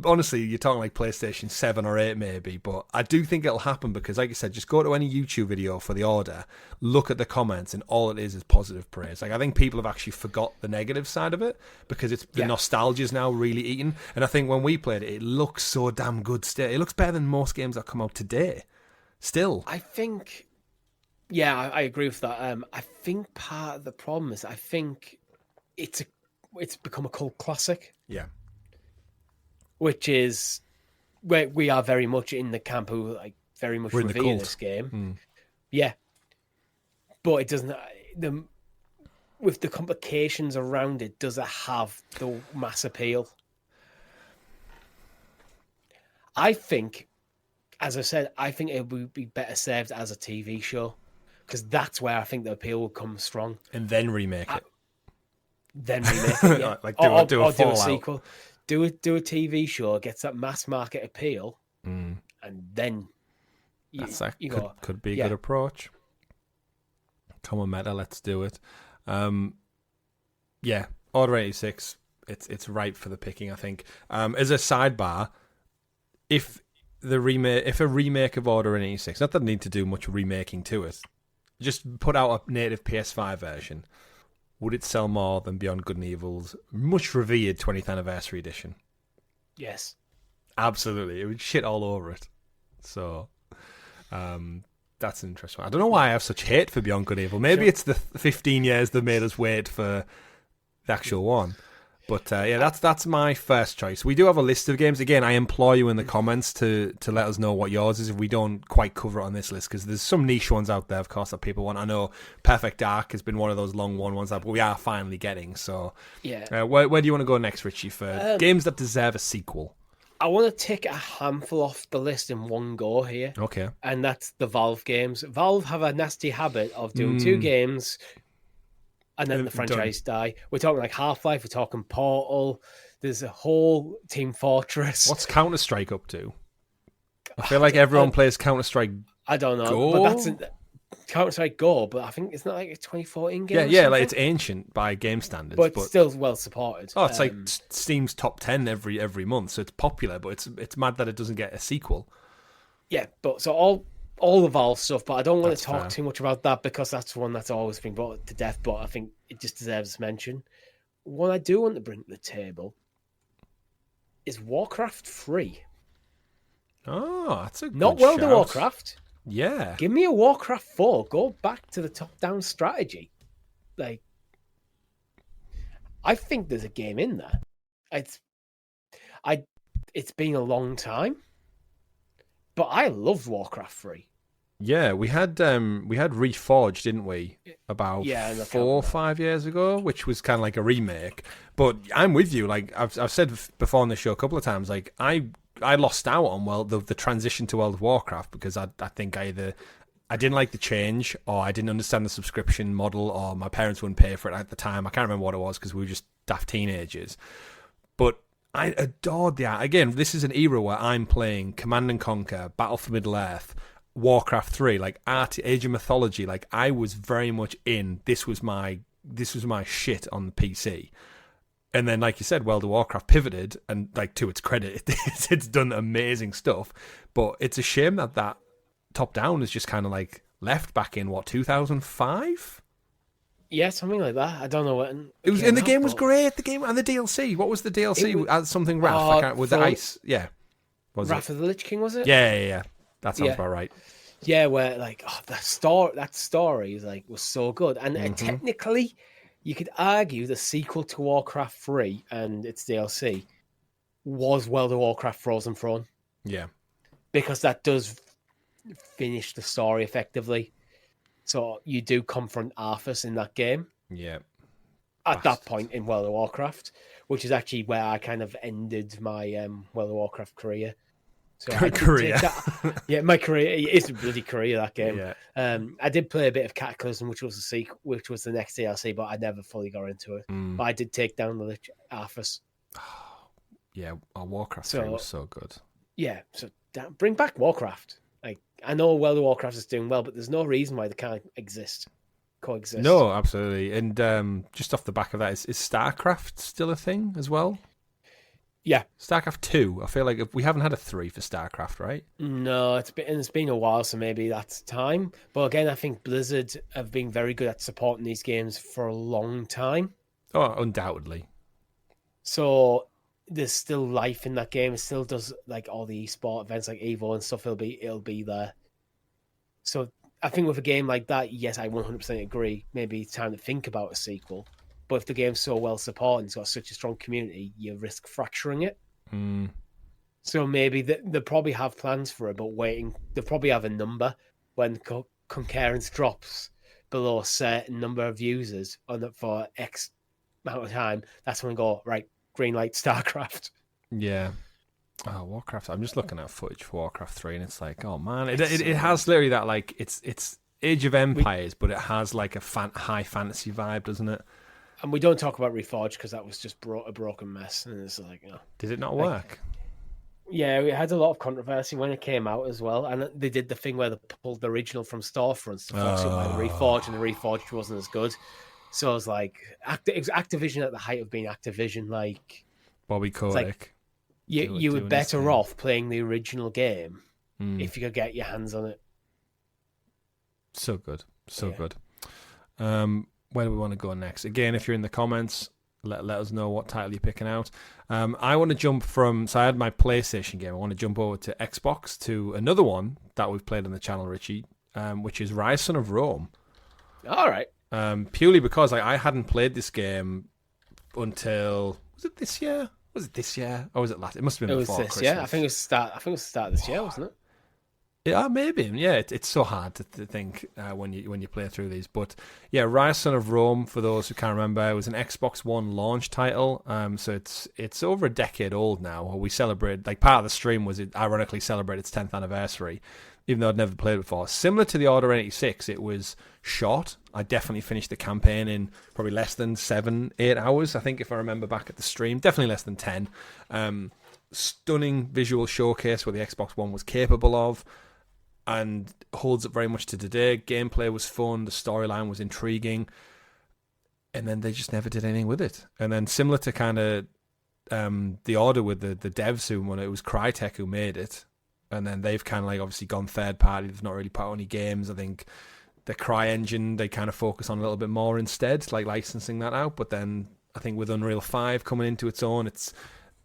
honestly, you're talking like PlayStation 7 or 8 maybe, but I do think it'll happen because, like I said, just go to any YouTube video for The Order, look at the comments, and all it is positive praise. Like I think people have actually forgot the negative side of it because the nostalgia's now really eaten. And I think when we played it, it looks so damn good still. It looks better than most games that come out today. Still. I think, I agree with that. I think part of the problem is I think it's become a cult classic. Yeah. Which is where we are very much in the camp who like very much revere this game. Yeah. But it doesn't with the complications around it, does it have the mass appeal? I think as I said, I think it would be better served as a TV show, because that's where I think the appeal will come strong. And then remake it. Then remake it, yeah. Like do a Fallout. Do a sequel. Do a TV show, gets that mass market appeal, and then could be a good approach. Come on, Meta, let's do it. Yeah, Order 86, it's ripe for the picking, I think. As a sidebar, if a remake of Order 86, not that they need to do much remaking to it, just put out a native PS5 version, would it sell more than Beyond Good and Evil's much revered 20th anniversary edition? Yes. Absolutely. It would shit all over it. So, that's an interesting one. I don't know why I have such hate for Beyond Good and Evil. Maybe it's the 15 years that made us wait for the actual one. But that's my first choice. We do have a list of games. Again, I implore you in the comments to let us know what yours is if we don't quite cover it on this list, because there's some niche ones out there, of course, that people want. I know Perfect Dark has been one of those long ones that we are finally getting. So, where do you want to go next, Richie, for games that deserve a sequel? I want to tick a handful off the list in one go here. Okay. And that's the Valve games. Valve have a nasty habit of doing 2 games and then the franchise die. We're talking like Half-Life, we're talking Portal, there's a whole Team Fortress. What's Counter-Strike up to? I feel like everyone plays Counter-Strike I don't know. Go? But that's Counter-Strike Go, but I think it's not like a 2014 game. Yeah, like it's ancient by game standards. But still well supported. Oh, it's like Steam's top 10 every month, so it's popular, but it's mad that it doesn't get a sequel. Yeah, but so all the Valve stuff, but I don't want to talk too much about that because that's one that's always been brought to death, but I think it just deserves mention. What I do want to bring to the table is Warcraft 3. Oh, that's a good Not World of shout. Warcraft. Yeah. Give me a Warcraft 4. Go back to the top-down strategy. Like, I think there's a game in there. It's been a long time, but I loved Warcraft 3. Yeah, we had Reforged, didn't we? About 4 or 5 years ago, which was kind of like a remake. But I'm with you. Like I've said before on the show a couple of times, like I lost out on the transition to World of Warcraft because I think either I didn't like the change, or I didn't understand the subscription model, or my parents wouldn't pay for it at the time. I can't remember what it was because we were just daft teenagers. But I adored the art. Again, this is an era where I'm playing Command and Conquer, Battle for Middle-earth, Warcraft 3, like Age of Mythology. Like I was very much in. This was my shit on the PC. And then, like you said, World of Warcraft pivoted, and like to its credit, it's done amazing stuff. But it's a shame that top down is just kind of like left back in 2005. Yeah, something like that. I don't know what it was. And the game was great. The game and the DLC. What was the DLC? Add something Wrath with the ice. Yeah, Wrath of the Lich King, was it? Yeah. That sounds about right. Yeah, where like that story is like was so good, and technically, you could argue the sequel to Warcraft 3 and its DLC was World of Warcraft Frozen Throne. Yeah, because that does finish the story effectively. So you do confront Arthas in that game. Yeah, at that point in World of Warcraft, which is actually where I kind of ended my World of Warcraft career. So career. My career is a bloody career, that game. Yeah. I did play a bit of Cataclysm, which was the next DLC, but I never fully got into it. But I did take down the Lich Arthas. Yeah, Warcraft 3 was so good. Yeah, so bring back Warcraft. Like I know World of Warcraft is doing well, but there's no reason why they can't coexist. No, absolutely. And just off the back of that, is StarCraft still a thing as well? Yeah, StarCraft 2. I feel like we haven't had a 3 for StarCraft, right? No, it's been a while, so maybe that's time. But again, I think Blizzard have been very good at supporting these games for a long time. Oh, undoubtedly. So there's still life in that game. It still does like all the esport events like Evo and stuff. It'll be there. So I think with a game like that, yes, I 100% agree. Maybe it's time to think about a sequel. But if the game's so well supported and it's got such a strong community, you risk fracturing it. So maybe they probably have plans for it, but they'll probably have a number when concurrence drops below a certain number of users for X amount of time. That's when we go, right, green light StarCraft. Yeah. Oh, Warcraft. I'm just looking at footage for Warcraft 3, and it's like, oh man, it has literally that, like, it's Age of Empires, but it has like a high fantasy vibe, doesn't it? And we don't talk about Reforged because that was just a broken mess, and it's like, did it not work? Yeah, it had a lot of controversy when it came out as well, and they did the thing where they pulled the original from storefronts to fix it by the Reforged, and the Reforged wasn't as good. So I was like, it was Activision at the height of being Activision, like Bobby Kotick. Like, you were better off playing the original game if you could get your hands on it. So good. Good. Where do we want to go next? Again, if you're in the comments, let us know what title you're picking out. I want to jump so I had my PlayStation game. I want to jump over to Xbox to another one that we've played on the channel, Richie, which is Rise Son of Rome. All right. Purely because I hadn't played this game until, was it this year? Or was it last? It must have been before Christmas. Yeah, I think it was the start of this year, wasn't it? Yeah, maybe. Yeah, it's so hard to think when you play through these. But yeah, Rise Son of Rome, for those who can't remember, it was an Xbox One launch title. So it's over a decade old now. We celebrated, like, part of the stream was it ironically celebrated its 10th anniversary, even though I'd never played it before. Similar to the Order 86, it was short. I definitely finished the campaign in probably less than 7-8 hours, I think, if I remember back at the stream. Definitely less than 10. Stunning visual showcase what the Xbox One was capable of, and holds up very much to today. Gameplay was fun, the storyline was intriguing, and then they just never did anything with it. And then similar to kind of the Order with the devs who won it, was Crytek who made it, and then they've kind of like obviously gone third party. They've not really put out any games. I think the Cry engine they kind of focus on a little bit more instead, like licensing that out. But then I think with Unreal 5 coming into its own,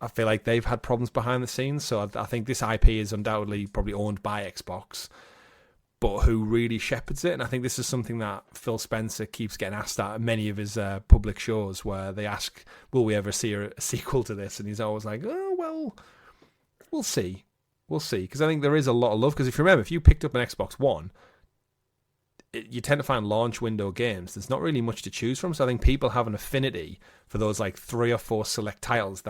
I feel like they've had problems behind the scenes. So I think this IP is undoubtedly probably owned by Xbox, but who really shepherds it? And I think this is something that Phil Spencer keeps getting asked at many of his public shows, where they ask, will we ever see a sequel to this? And he's always like, oh, well, we'll see. We'll see. Because I think there is a lot of love. Because if you remember, if you picked up an Xbox One, you tend to find launch window games. There's not really much to choose from. So I think people have an affinity for those like 3 or 4 select titles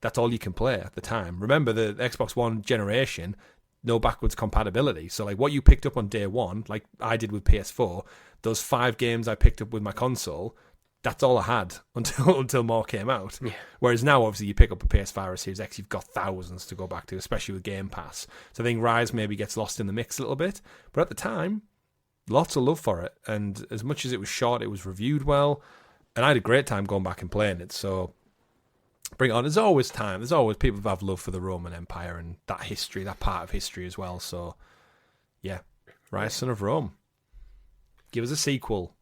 that's all you can play at the time. Remember, the Xbox One generation, no backwards compatibility. So like what you picked up on day one, like I did with PS4, those 5 games I picked up with my console, that's all I had until more came out. Yeah. Whereas now, obviously, you pick up a PS5 or a Series X, you've got thousands to go back to, especially with Game Pass. So I think Rise maybe gets lost in the mix a little bit. But at the time, lots of love for it. And as much as it was short, it was reviewed well. And I had a great time going back and playing it. So bring it on. There's always time. There's always people who have love for the Roman Empire and that history, that part of history as well. So, yeah, Rise Son of Rome. Give us a sequel.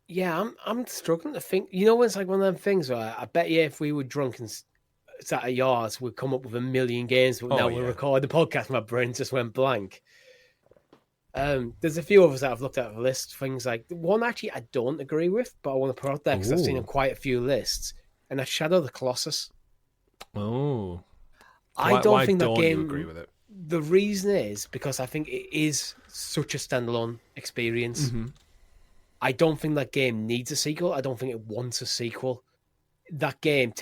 Yeah, I'm struggling to think. You know, it's like one of them things where I bet you if we were drunk and sat at yours, we'd come up with a million games. But now we record the podcast, my brain just went blank. There's a few others that I've looked at the list. Things like one actually I don't agree with, but I want to put out there because I've seen in quite a few lists. And that's Shadow of the Colossus. Oh, I don't think that game. You agree with it? The reason is because I think it is such a standalone experience. Mm-hmm. I don't think that game needs a sequel. I don't think it wants a sequel. That game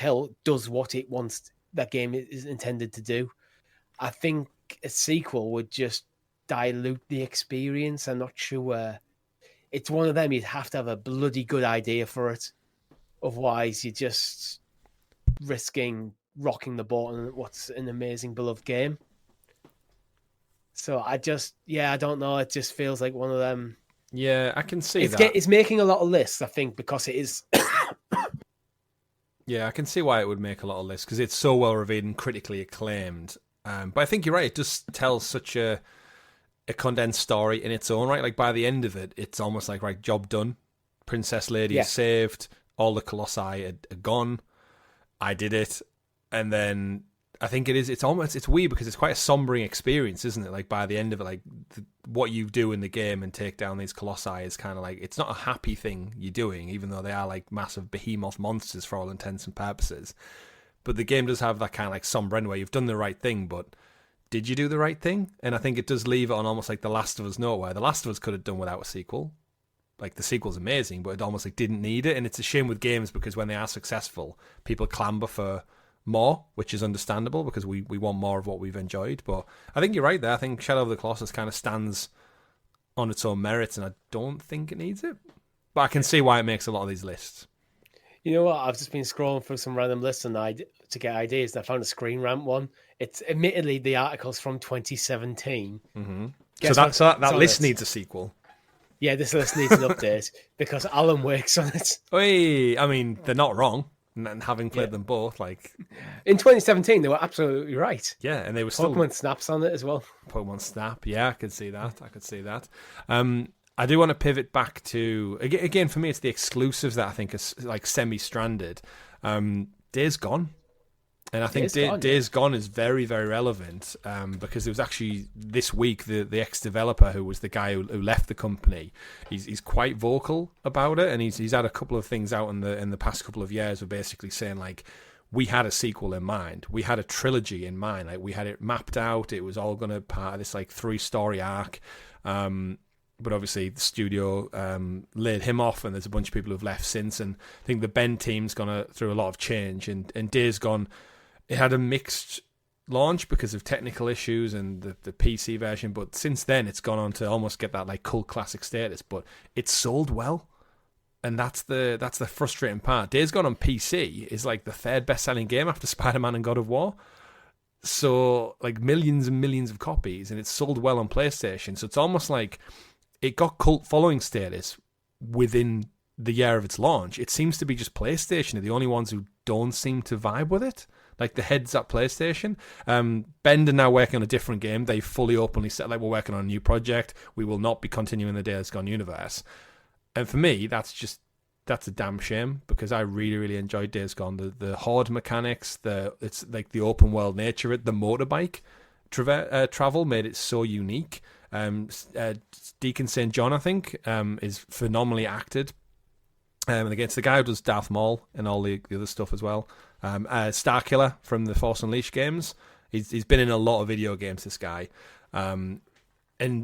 does what it wants. That game is intended to do. I think a sequel would just dilute the experience. I'm not sure. It's one of them. You'd have to have a bloody good idea for it. Otherwise, you're just risking rocking the boat on what's an amazing, beloved game. So I don't know. It just feels like one of them. Yeah, I can see that. It's making a lot of lists, I think, because it is. Yeah, I can see why it would make a lot of lists, because it's so well reviewed and critically acclaimed. But I think you're right. It just tells such a condensed story in its own right. Like, by the end of it, it's almost like, right, job done. Princess Lady is saved. All the Colossi are gone. I did it. And then I think it's weird because it's quite a sombering experience, isn't it? Like, by the end of it, like, what you do in the game and take down these Colossi is kind of like, it's not a happy thing you're doing, even though they are like massive behemoth monsters for all intents and purposes. But the game does have that kind of like somber end where you've done the right thing, but did you do the right thing? And I think it does leave it on almost like The Last of Us note, where The Last of Us could have done without a sequel. Like, the sequel's amazing, but it almost like didn't need it. And it's a shame with games because when they are successful, people clamber for more, which is understandable because we want more of what we've enjoyed. But I think you're right there. I think Shadow of the Colossus kind of stands on its own merits, and I don't think it needs it. But I can see why it makes a lot of these lists. You know what? I've just been scrolling through some random lists to get ideas, and I found a Screen Rant one. It's admittedly the article's from 2017. Mm-hmm. So that list needs a sequel. Yeah, this list needs an update because Alan Wake's on it. Oy, I mean, they're not wrong. And having played them both, like in 2017, they were absolutely right. Yeah, and they were still Pokemon Snap's on it as well. Pokemon Snap, yeah, I could see that. I do want to pivot back to again. For me, it's the exclusives that I think are like semi-stranded. Days Gone. And I think Days Gone is very, very relevant because it was actually this week the ex-developer who was the guy who left the company. He's quite vocal about it, and he's had a couple of things out in the past couple of years of basically saying like, we had a sequel in mind, we had a trilogy in mind, like we had it mapped out. It was all going to part of this like 3-story arc. But obviously the studio laid him off, and there's a bunch of people who've left since. And I think the Bend team's gone through a lot of change, and Days Gone. It had a mixed launch because of technical issues and the PC version, but since then it's gone on to almost get that like cult classic status. But it's sold well, and that's the frustrating part. Days Gone on PC is like the third best-selling game after Spider-Man and God of War. So like millions and millions of copies, and it's sold well on PlayStation. So it's almost like it got cult following status within the year of its launch. It seems to be just PlayStation are the only ones who don't seem to vibe with it. Like the heads up PlayStation. Bend are now working on a different game. They fully openly said, like, we're working on a new project. We will not be continuing the Days Gone universe. And for me, that's a damn shame because I really, really enjoyed Days Gone. The horde mechanics, it's like the open world nature of it, the motorbike travel made it so unique. Deacon St. John, I think, is phenomenally acted. And against the guy who does Darth Maul and all the other stuff as well. Starkiller from the Force Unleashed games. He's been in a lot of video games, this guy. And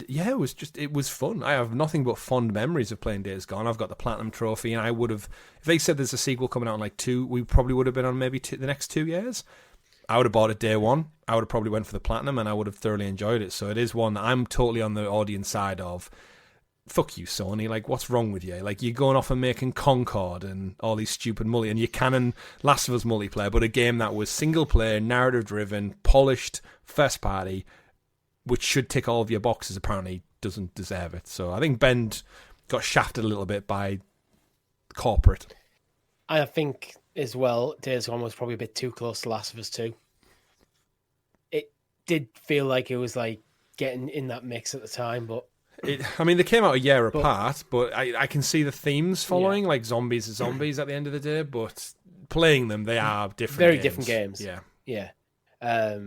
yeah, it was fun. I have nothing but fond memories of playing Days Gone. I've got the Platinum Trophy, and I would have, if they said there's a sequel coming out in like 2, we probably would have been on maybe the next 2 years. I would have bought it day one. I would have probably went for the Platinum, and I would have thoroughly enjoyed it. So it is one that I'm totally on the audience side of. Fuck you, Sony. Like, what's wrong with you? Like, you're going off and making Concord and all these stupid and you canon Last of Us multiplayer, but a game that was single player, narrative driven, polished, first party, which should tick all of your boxes, apparently doesn't deserve it. So I think Bend got shafted a little bit by corporate. I think as well, Days Gone was probably a bit too close to Last of Us 2. It did feel like it was like getting in that mix at the time, but they came out a year apart, but I can see the themes following, like zombies are zombies at the end of the day, but playing them, they are different very games. Different games. Yeah. Yeah.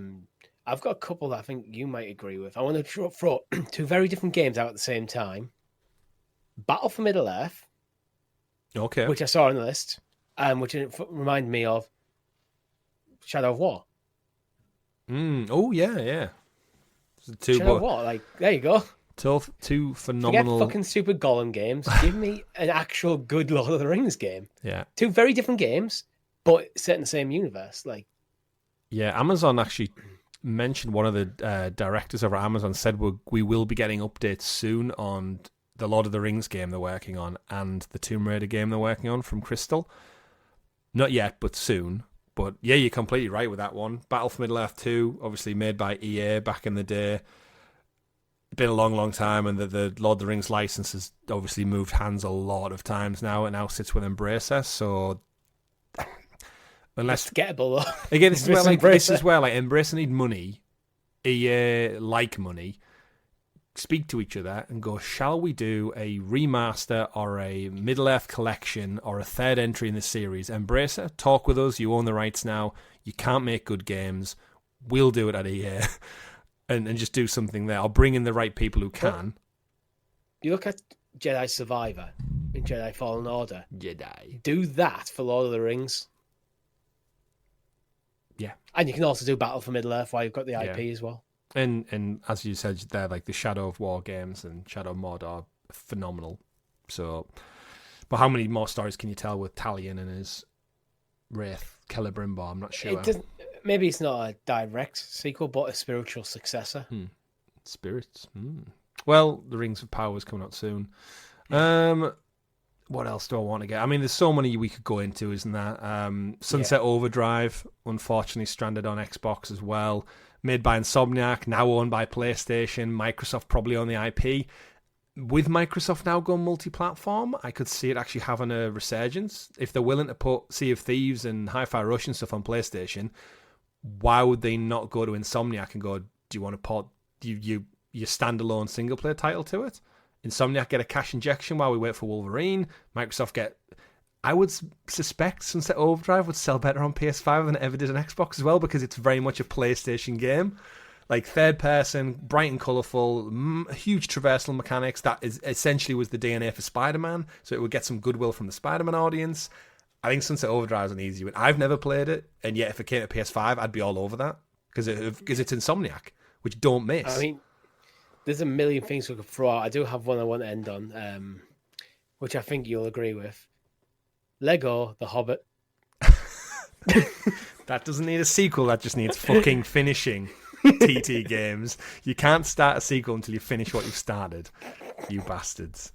I've got a couple that I think you might agree with. I want to throw 2 very different games out at the same time. Battle for Middle-earth, okay, which I saw on the list, which reminded me of Shadow of War. Oh, yeah. Shadow of War, like, there you go. 2 phenomenal. Forget fucking stupid Gollum games. Give me an actual good Lord of the Rings game. Yeah. 2 very different games, but set in the same universe. Like, yeah, Amazon actually mentioned, one of the directors over at Amazon said we will be getting updates soon on the Lord of the Rings game they're working on and the Tomb Raider game they're working on from Crystal. Not yet, but soon. But yeah, you're completely right with that one. Battle for Middle-earth 2, obviously made by EA back in the day. Been a long, long time, and the Lord of the Rings license has obviously moved hands a lot of times now. It now sits with Embracer, so unless it's gettable though. Again, this is where Embracer need money, EA like money. Speak to each other and go, shall we do a remaster or a Middle-earth collection or a third entry in the series? Embracer, talk with us. You own the rights now. You can't make good games. We'll do it at EA. And just do something there. I'll bring in the right people who can. You look at Jedi Survivor and Jedi Fallen Order. Jedi. Do that for Lord of the Rings. Yeah. And you can also do Battle for Middle-earth while you've got the IP as well. And as you said there, like the Shadow of War games and Shadow of Mordor are phenomenal. So, but how many more stories can you tell with Talion and his Wraith Celebrimbor. I'm not sure. It doesn't. Maybe it's not a direct sequel, but a spiritual successor. Spirits. Well, the Rings of Power is coming out soon. What else do I want to get? I mean, there's so many we could go into, isn't there? Sunset Overdrive, unfortunately stranded on Xbox as well. Made by Insomniac, now owned by PlayStation. Microsoft probably own the IP. With Microsoft now going multi-platform, I could see it actually having a resurgence. If they're willing to put Sea of Thieves and Hi-Fi Rush and stuff on PlayStation, why would they not go to Insomniac and go, do you want to port your standalone single-player title to it? Insomniac get a cash injection while we wait for Wolverine. Microsoft get... I would suspect Sunset Overdrive would sell better on PS5 than it ever did on Xbox as well, because it's very much a PlayStation game. Like, third person, bright and colourful, huge traversal mechanics. That is essentially was the DNA for Spider-Man, so it would get some goodwill from the Spider-Man audience. I think Sunset Overdrive is an easy one. I've never played it, and yet if it came to PS5, I'd be all over that, because it's Insomniac, which don't miss. I mean, there's a million things we could throw out. I do have one I want to end on, which I think you'll agree with. Lego The Hobbit. That doesn't need a sequel, that just needs fucking finishing. TT Games. You can't start a sequel until you finish what you've started. You bastards.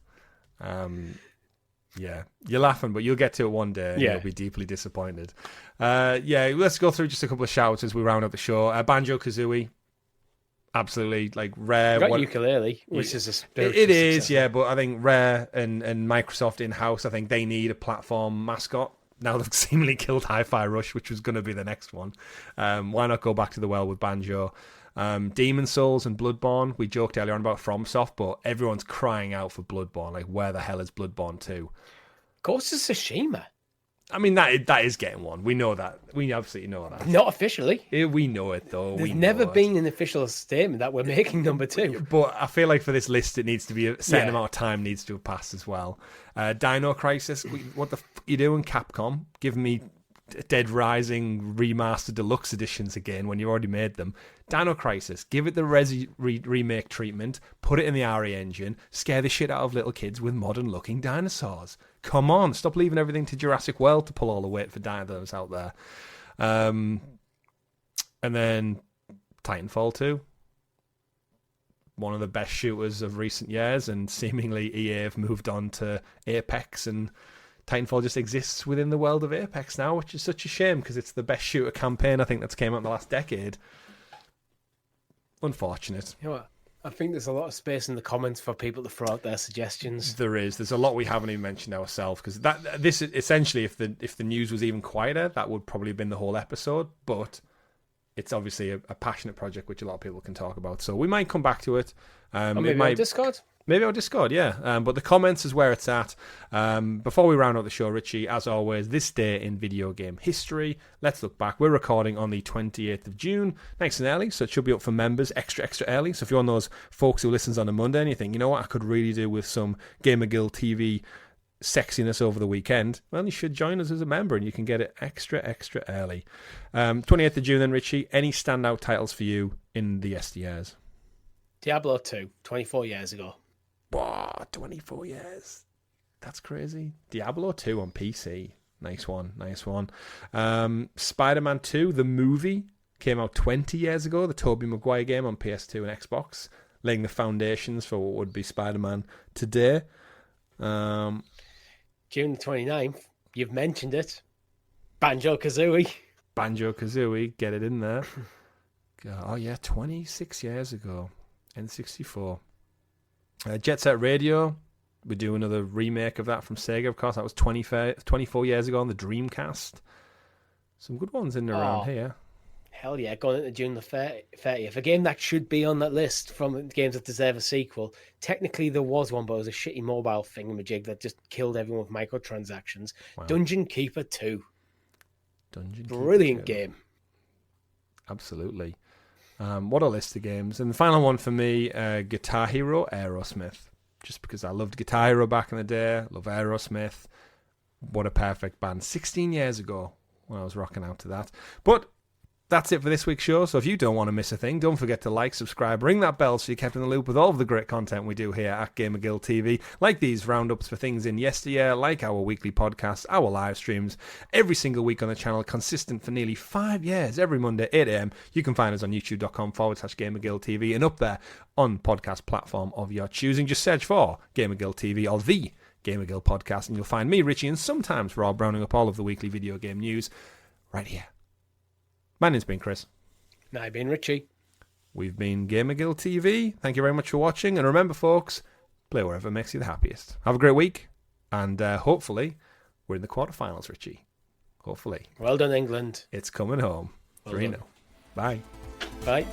Yeah, you're laughing, but you'll get to it one day and you'll be deeply disappointed. Let's go through just a couple of shouts as we round up the show. Banjo-Kazooie. Absolutely, like Rare. Got Ukulele, which is a spiritual It is, successor. yeah, but I think Rare and Microsoft in-house, I think they need a platform mascot. Now they've seemingly killed Hi-Fi Rush, which was going to be the next one. Why not go back to the well with Banjo? Demon Souls and Bloodborne. We joked earlier on about FromSoft, but everyone's crying out for Bloodborne. Like, where the hell is Bloodborne 2? Ghost of Tsushima. I mean, that is getting one. We know that. We absolutely know that. Not officially. We know it, though. There's never been an official statement that we're making number 2. But I feel like for this list, it needs to be a certain amount of time needs to have passed as well. Dino Crisis. What the f*** you doing, Capcom? Give me Dead Rising Remastered Deluxe Editions again when you already made them. Dino Crisis. Give it the remake treatment. Put it in the RE engine. Scare the shit out of little kids with modern-looking dinosaurs. Come on, stop leaving everything to Jurassic World to pull all the weight for dinos out there. And then Titanfall 2. One of the best shooters of recent years, and seemingly EA have moved on to Apex, and Titanfall just exists within the world of Apex now, which is such a shame because it's the best shooter campaign I think that's came out in the last decade. Unfortunate. You know what? I think there's a lot of space in the comments for people to throw out their suggestions. There is. There's a lot we haven't even mentioned ourselves, because this essentially, if the news was even quieter, that would probably have been the whole episode. But it's obviously a passionate project which a lot of people can talk about. So we might come back to it. Or maybe on Discord. Maybe on Discord, yeah. But the comments is where it's at. Before we round out the show, Richie, as always, this day in video game history, let's look back. We're recording on the 28th of June, nice and early, so it should be up for members extra early. So if you're one of those folks who listens on a Monday and you think, you know what, I could really do with some GamerGuildTV sexiness over the weekend, well, you should join us as a member and you can get it extra early. 28th of June then, Richie, any standout titles for you in the SDRs? Diablo 2, 24 years ago. Wow, 24 years. That's crazy. Diablo 2 on PC. Nice one. Spider-Man 2, the movie, came out 20 years ago. The Tobey Maguire game on PS2 and Xbox, laying the foundations for what would be Spider-Man today. June the 29th, you've mentioned it. Banjo-Kazooie, get it in there. Oh yeah, 26 years ago. N64. Jet Set Radio, we do another remake of that from Sega, of course. That was 24 years ago on the Dreamcast. Some good ones in and around here. Hell yeah, going into June the 30th. A game that should be on that list from games that deserve a sequel. Technically, there was one, but it was a shitty mobile thingamajig that just killed everyone with microtransactions. Wow. Dungeon Keeper 2. Brilliant game. Absolutely. What a list of games. And the final one for me, Guitar Hero, Aerosmith. Just because I loved Guitar Hero back in the day. Love Aerosmith. What a perfect band. 16 years ago when I was rocking out to that. But that's it for this week's show. So if you don't want to miss a thing, don't forget to like, subscribe, ring that bell so you're kept in the loop with all of the great content we do here at GamerGuildTV, like these roundups for things in yesteryear, like our weekly podcast, our live streams, every single week on the channel, consistent for nearly 5 years, every Monday, 8 a.m. You can find us on youtube.com/GamerGuildTV, and up there on podcast platform of your choosing. Just search for GamerGuildTV or the GamerGuild Podcast, and you'll find me, Richie, and sometimes Rob rounding up all of the weekly video game news right here. My name's been Chris. And I've been Richie. We've been GamerGuildTV. Thank you very much for watching. And remember, folks, play wherever makes you the happiest. Have a great week. And hopefully, we're in the quarterfinals, Richie. Hopefully. Well done, England. It's coming home. Well 3-0. Bye. Bye.